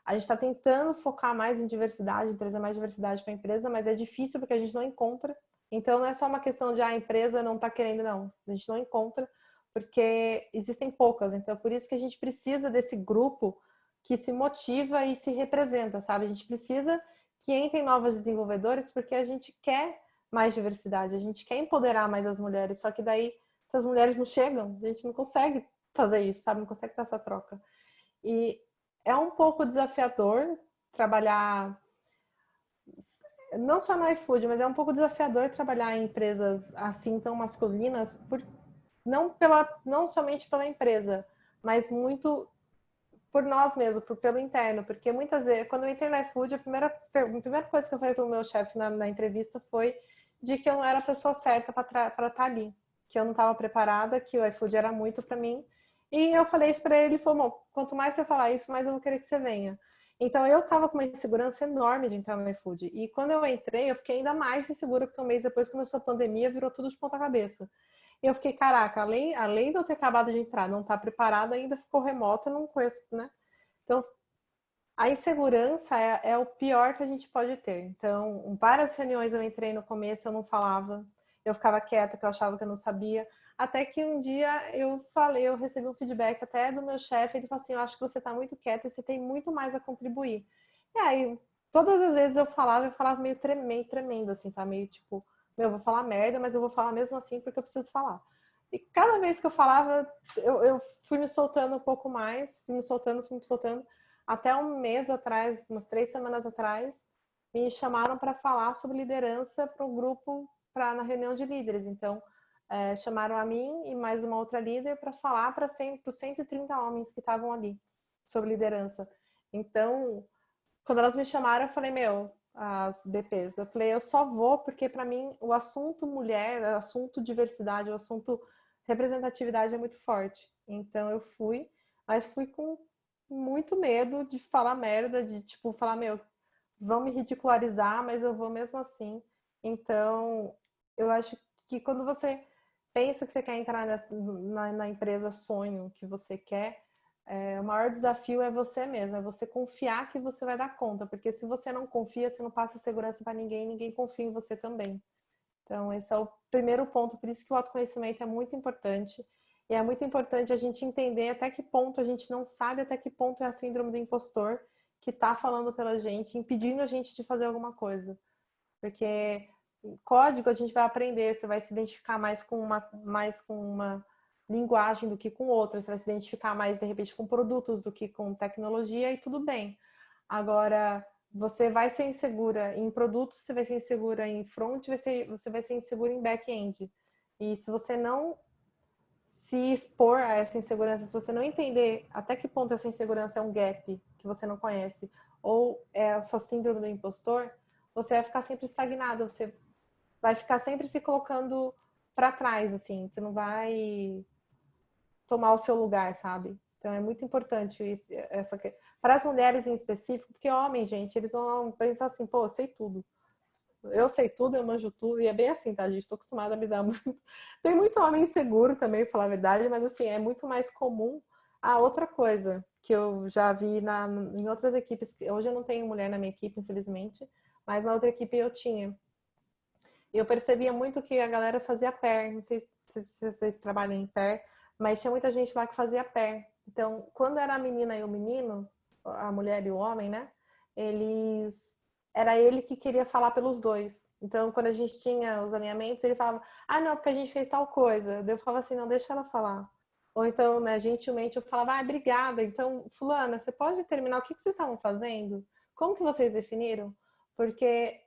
Speaker 1: A gente está tentando focar mais em diversidade, trazer mais diversidade para a empresa, mas é difícil porque a gente não encontra. Então, não é só uma questão de a empresa não está querendo, não. A gente não encontra porque existem poucas. Então, por isso que a gente precisa desse grupo que se motiva e se representa, sabe? A gente precisa que entrem novos desenvolvedores porque a gente quer mais diversidade, a gente quer empoderar mais as mulheres, só que daí, se as mulheres não chegam, a gente não consegue fazer isso, sabe? Não consegue ter essa troca. E é um pouco desafiador trabalhar, não só no iFood, mas é um pouco desafiador trabalhar em empresas assim tão masculinas, não somente pela empresa, mas muito por nós mesmos, pelo interno, porque muitas vezes, quando eu entrei no iFood, a primeira coisa que eu falei para o meu chefe na entrevista foi de que eu não era a pessoa certa para estar ali, que eu não estava preparada, que o iFood era muito para mim. E eu falei isso para ele, ele falou, quanto mais você falar isso, mais eu vou querer que você venha. Então eu estava com uma insegurança enorme de entrar no iFood. E quando eu entrei, eu fiquei ainda mais insegura, porque um mês depois começou a pandemia, virou tudo de ponta cabeça. E eu fiquei, caraca, além de eu ter acabado de entrar, não estar preparada, ainda ficou remoto, eu não conheço, né? Então, a insegurança é o pior que a gente pode ter. Então, várias reuniões eu entrei no começo, eu não falava, eu ficava quieta, porque eu achava que eu não sabia. Até que um dia eu recebi um feedback até do meu chefe, ele falou assim, eu acho que você está muito quieta e você tem muito mais a contribuir. E aí, todas as vezes eu falava meio tremendo, assim, sabe? Meio tipo, eu vou falar merda, mas eu vou falar mesmo assim porque eu preciso falar. E cada vez que eu falava, eu fui me soltando um pouco mais, fui me soltando. Até um mês atrás, umas 3 semanas atrás, me chamaram para falar sobre liderança para o grupo, na reunião de líderes. Então, chamaram a mim e mais uma outra líder para falar para os 130 homens que estavam ali sobre liderança. Então, quando elas me chamaram, eu falei, as BPs, eu falei, eu só vou porque para mim o assunto mulher, o assunto diversidade, o assunto representatividade é muito forte. Então eu fui, mas fui com muito medo de falar merda, de tipo, falar, vão me ridicularizar, mas eu vou mesmo assim. Então, eu acho que quando você pensa que você quer entrar na empresa sonho que você quer, o maior desafio é você mesmo, é você confiar que você vai dar conta, porque se você não confia, você não passa segurança para ninguém, ninguém confia em você também. Então, esse é o primeiro ponto, por isso que o autoconhecimento é muito importante. E é muito importante a gente entender até que ponto a gente não sabe, até que ponto é a síndrome do impostor que está falando pela gente, impedindo a gente de fazer alguma coisa. Porque código a gente vai aprender, você vai se identificar mais com uma linguagem do que com outra, você vai se identificar mais, de repente, com produtos do que com tecnologia e tudo bem. Agora, você vai ser insegura em produtos, você vai ser insegura em front, você vai ser insegura em back-end. E se você não se expor a essa insegurança, se você não entender até que ponto essa insegurança é um gap que você não conhece, ou é a sua síndrome do impostor, você vai ficar sempre estagnado, você vai ficar sempre se colocando para trás, assim, você não vai tomar o seu lugar, sabe? Então é muito importante isso, para as mulheres em específico, porque homens, gente, eles vão pensar assim, pô, eu sei tudo. Eu sei tudo, eu manjo tudo, e é bem assim, tá, gente? Estou acostumada a me dar muito. Tem muito homem inseguro também, pra falar a verdade, mas assim, é muito mais comum. Ah, outra coisa que eu já vi em outras equipes, hoje eu não tenho mulher na minha equipe, infelizmente, mas na outra equipe eu tinha. Eu percebia muito que a galera fazia pair, não sei se vocês trabalham em pair, mas tinha muita gente lá que fazia pair. Então, quando era a menina e o menino, a mulher e o homem, né? Era ele que queria falar pelos dois. Então, quando a gente tinha os alinhamentos, ele falava, ah, não, porque a gente fez tal coisa. Eu falava assim, não, deixa ela falar. Ou então, né, gentilmente, eu falava, ah, obrigada. Então, fulana, você pode terminar? O que vocês estavam fazendo? Como que vocês definiram? Porque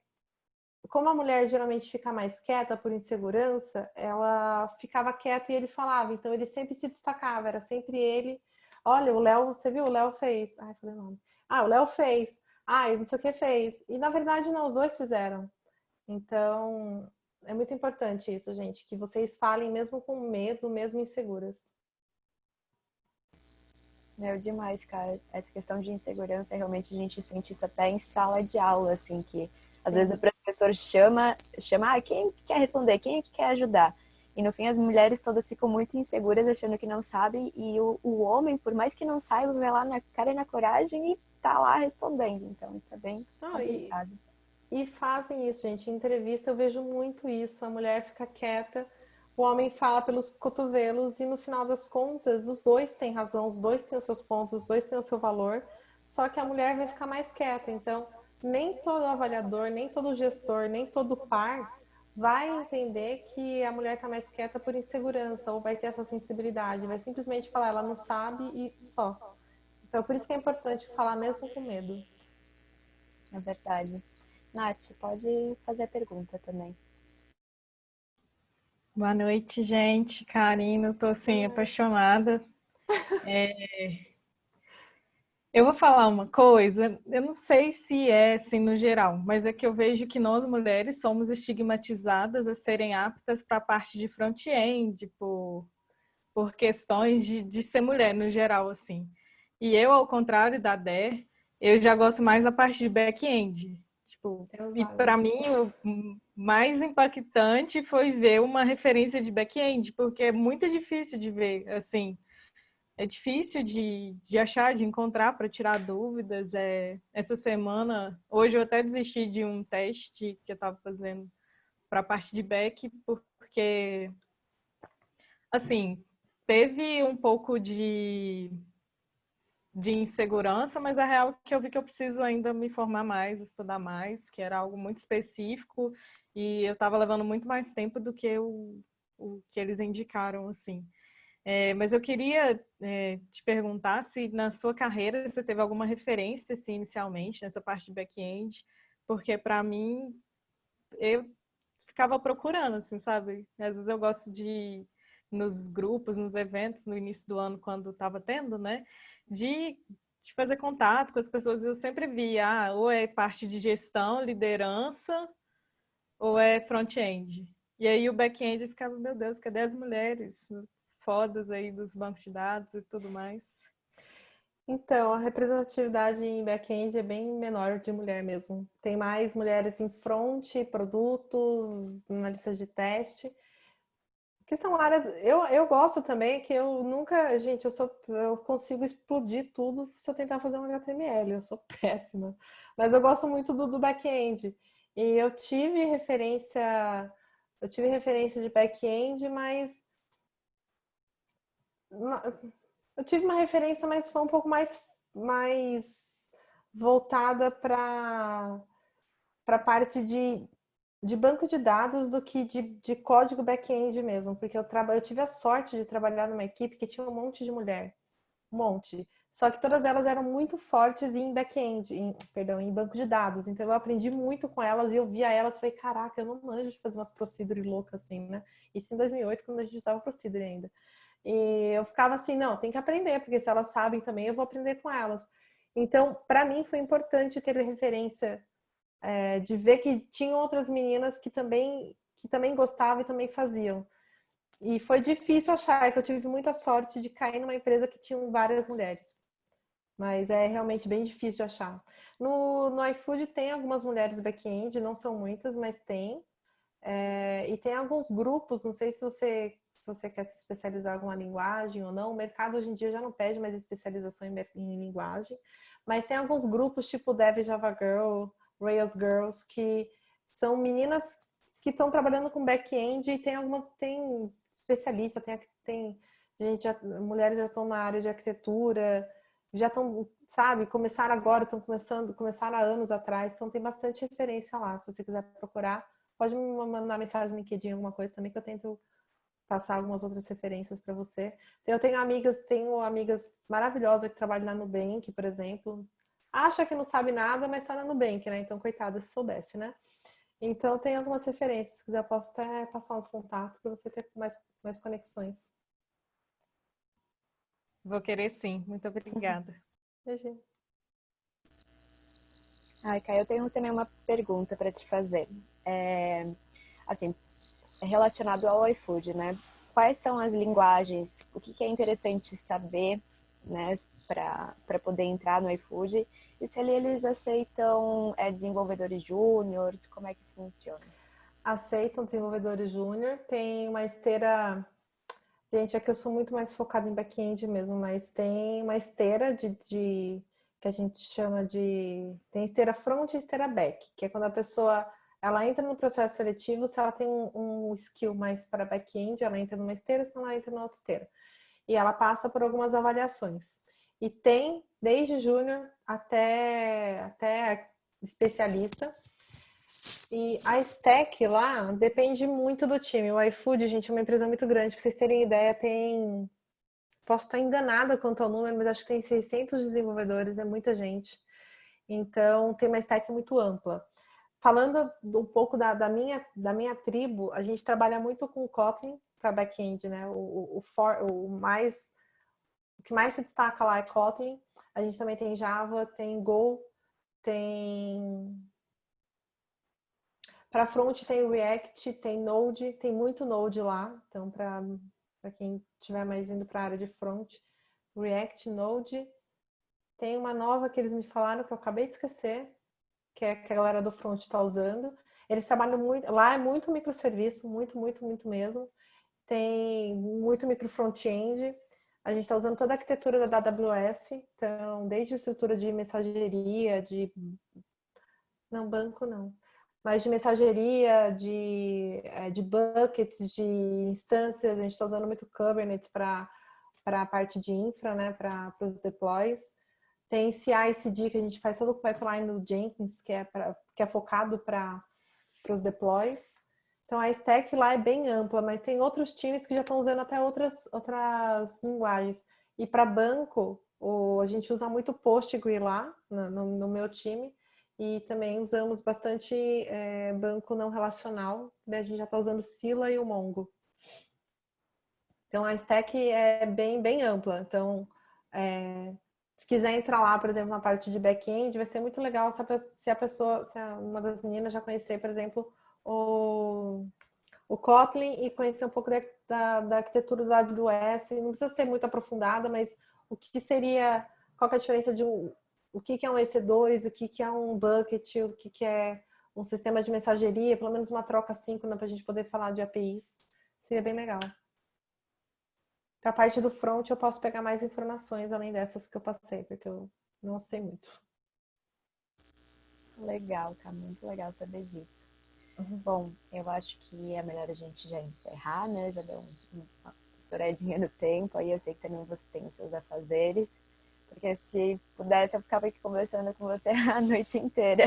Speaker 1: como a mulher geralmente fica mais quieta por insegurança, ela ficava quieta e ele falava. Então, ele sempre se destacava. Era sempre ele. Olha, o Léo, você viu? O Léo fez. Ai, falei o nome. Ah, o Léo fez. Ah, não sei o que fez. E, na verdade, não, os dois fizeram. Então, é muito importante isso, gente. Que vocês falem mesmo com medo, mesmo inseguras.
Speaker 2: Meu, demais, cara. Essa questão de insegurança, realmente a gente sente isso até em sala de aula, assim, que às vezes o professor chama, quem quer responder, quem quer ajudar? E no fim as mulheres todas ficam muito inseguras, achando que não sabem, e o homem, por mais que não saiba, vai lá na cara e na coragem e tá lá respondendo. Então isso é bem complicado.
Speaker 1: E fazem isso, gente. Em entrevista eu vejo muito isso. A mulher fica quieta, o homem fala pelos cotovelos e no final das contas os dois têm razão, os dois têm os seus pontos, os dois têm o seu valor, só que a mulher vai ficar mais quieta. Então, nem todo avaliador, nem todo gestor, nem todo par vai entender que a mulher está mais quieta por insegurança ou vai ter essa sensibilidade, vai simplesmente falar, ela não sabe e só. Então, por isso que é importante falar mesmo com medo.
Speaker 2: É verdade. Nath, pode fazer a pergunta também.
Speaker 5: Boa noite, gente. Karina, eu tô assim, apaixonada. Eu vou falar uma coisa, eu não sei se é assim no geral, mas é que eu vejo que nós mulheres somos estigmatizadas a serem aptas para a parte de front-end, por questões de ser mulher no geral, assim. E eu, ao contrário da Dé, eu já gosto mais da parte de back-end. E para mim, o mais impactante foi ver uma referência de back-end, porque é muito difícil de ver, assim. É difícil de achar, de encontrar para tirar dúvidas. Essa semana, hoje eu até desisti de um teste que eu estava fazendo para a parte de back, porque, assim, teve um pouco de insegurança, mas a real é que eu vi que eu preciso ainda me formar mais, estudar mais, que era algo muito específico e eu estava levando muito mais tempo do que o que eles indicaram, assim. Mas eu queria te perguntar se na sua carreira você teve alguma referência, assim, inicialmente, nessa parte de back-end, porque para mim, eu ficava procurando, assim, sabe? Às vezes eu gosto de, nos grupos, nos eventos, no início do ano, quando estava tendo, né? De fazer contato com as pessoas, eu sempre via, ou é parte de gestão, liderança, ou é front-end. E aí o back-end ficava, meu Deus, cadê as mulheres fodas aí dos bancos de dados e tudo mais?
Speaker 1: Então, a representatividade em back-end é bem menor de mulher mesmo. Tem mais mulheres em front, produtos, analistas de teste, que são áreas. Eu gosto também, que eu nunca. Gente, eu consigo explodir tudo se eu tentar fazer um HTML. Eu sou péssima. Mas eu gosto muito do back-end. E eu tive referência. Eu tive referência de back-end, mas. Eu tive uma referência, mas foi um pouco mais voltada para a parte de banco de dados do que de código back-end mesmo, porque eu tive a sorte de trabalhar numa equipe que tinha um monte de mulher, um monte. Só que todas elas eram muito fortes em back-end, perdão, em banco de dados. Então eu aprendi muito com elas e eu via elas e falei, caraca, eu não manjo de fazer umas procedure loucas assim, né? Isso em 2008, quando a gente usava procedure ainda. E eu ficava assim, não, tem que aprender, porque se elas sabem também, eu vou aprender com elas. Então, para mim foi importante ter referência, de ver que tinham outras meninas que também gostavam e também faziam. E foi difícil achar, é que eu tive muita sorte de cair numa empresa que tinha várias mulheres. Mas é realmente bem difícil de achar. No iFood tem algumas mulheres back-end, não são muitas, mas tem. E tem alguns grupos, não sei se você quer se especializar em alguma linguagem ou não. O mercado hoje em dia já não pede mais especialização em linguagem. Mas tem alguns grupos tipo Dev Java Girl, Rails Girls, que são meninas que estão trabalhando com back-end e tem especialista, tem gente, mulheres já estão na área de arquitetura, já estão, sabe, começaram agora, começaram há anos atrás, então tem bastante referência lá, se você quiser procurar. Pode me mandar mensagem no LinkedIn, alguma coisa também, que eu tento passar algumas outras referências para você. Eu tenho amigas maravilhosas que trabalham na Nubank, por exemplo. Acha que não sabe nada, mas está na Nubank, né? Então, coitada, se soubesse, né? Então, tem algumas referências. Se quiser, eu posso até passar uns contatos para você ter mais conexões.
Speaker 5: Vou querer sim. Muito obrigada.
Speaker 1: Imagina.
Speaker 2: Ai, Kai, eu tenho também uma pergunta para te fazer. Assim, relacionado ao iFood, né? Quais são as linguagens? O que é interessante saber, né, para poder entrar no iFood? E se eles aceitam desenvolvedores júniores? Como é que funciona?
Speaker 1: Aceitam desenvolvedores júnior. Tem uma esteira... Gente, é que eu sou muito mais focada em back-end mesmo, mas tem uma esteira que a gente chama de... Tem esteira front e esteira back, que é quando a pessoa ela entra no processo seletivo, se ela tem um skill mais para back-end, ela entra numa esteira, se ela entra na outra esteira. E ela passa por algumas avaliações. E tem desde júnior até especialista. E a stack lá depende muito do time. O iFood, gente, é uma empresa muito grande. Pra vocês terem ideia, Posso estar enganada quanto ao número, mas acho que tem 600 desenvolvedores, é muita gente. Então, tem uma stack muito ampla. Falando um pouco da minha tribo, a gente trabalha muito com Kotlin para back-end, né? O que mais se destaca lá é Kotlin. A gente também tem Java, tem Go, tem... Para front tem React, tem Node, tem muito Node lá. Então, para quem estiver mais indo para a área de front, React, Node. Tem uma nova que eles me falaram que eu acabei de esquecer, que é que a galera do front está usando. Eles trabalham muito, lá é muito microserviço, muito, muito, muito mesmo. Tem muito micro front-end. A gente está usando toda a arquitetura da AWS, então desde a estrutura de mensageria, não, banco não, mas de mensageria, de buckets, de instâncias. A gente está usando muito Kubernetes para a parte de infra, né, para os deploys. Tem CI/CD, que a gente faz todo o pipeline no Jenkins, que é focado para os deploys. Então, a stack lá é bem ampla, mas tem outros times que já estão usando até outras linguagens. E para banco, a gente usa muito Postgre lá, no meu time, e também usamos bastante banco não relacional, né? A gente já está usando Scala e o Mongo. Então, a stack é bem, bem ampla. Então, se quiser entrar lá, por exemplo, na parte de back-end, vai ser muito legal se uma das meninas já conhecer, por exemplo, o Kotlin e conhecer um pouco da arquitetura do AWS. Não precisa ser muito aprofundada, mas qual que é a diferença o que é um EC2, o que é um bucket, o que é um sistema de mensageria, pelo menos uma troca síncrona para a gente poder falar de APIs. Seria bem legal. Para a parte do front, eu posso pegar mais informações além dessas que eu passei, porque eu não sei muito.
Speaker 2: Legal, tá muito legal saber disso. Bom, eu acho que é melhor a gente já encerrar, né? Já deu uma estouradinha no tempo, aí eu sei que também você tem os seus afazeres, porque se pudesse eu ficava aqui conversando com você a noite inteira.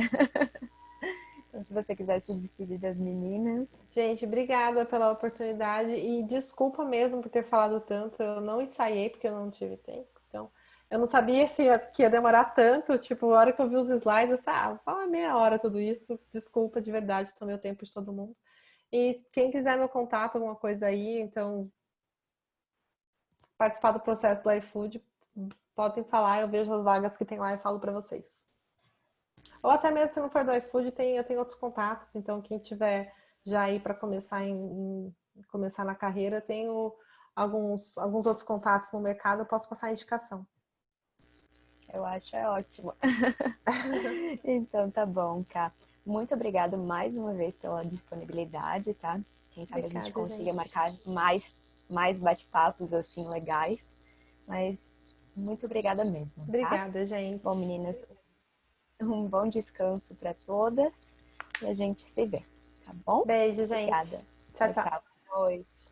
Speaker 2: Então, se você quiser se despedir das meninas.
Speaker 1: Gente, obrigada pela oportunidade e desculpa mesmo por ter falado tanto. Eu não ensaiei porque eu não tive tempo. Então, eu não sabia que ia demorar tanto. Tipo, a hora que eu vi os slides, eu falei, fala meia hora tudo isso. Desculpa, de verdade, tomei o tempo de todo mundo. E quem quiser meu contato, alguma coisa aí, então, participar do processo do iFood, podem falar, eu vejo as vagas que tem lá e falo para vocês. Ou até mesmo se não for do iFood, eu tenho outros contatos. Então, quem tiver já aí para começar começar na carreira, tenho alguns outros contatos no mercado, eu posso passar a indicação.
Speaker 2: Eu acho ótimo. Então, tá bom, Ká. Muito obrigada mais uma vez pela disponibilidade, tá? Quem sabe
Speaker 1: Obrigada,
Speaker 2: a gente consiga
Speaker 1: gente.
Speaker 2: marcar mais bate-papos assim legais. Mas muito obrigada mesmo, tá?
Speaker 1: Obrigada, gente.
Speaker 2: Bom, meninas, um bom descanso para todas e a gente se vê, tá bom?
Speaker 1: Beijo, gente.
Speaker 2: Obrigada.
Speaker 1: Tchau, tchau.
Speaker 2: Boa noite.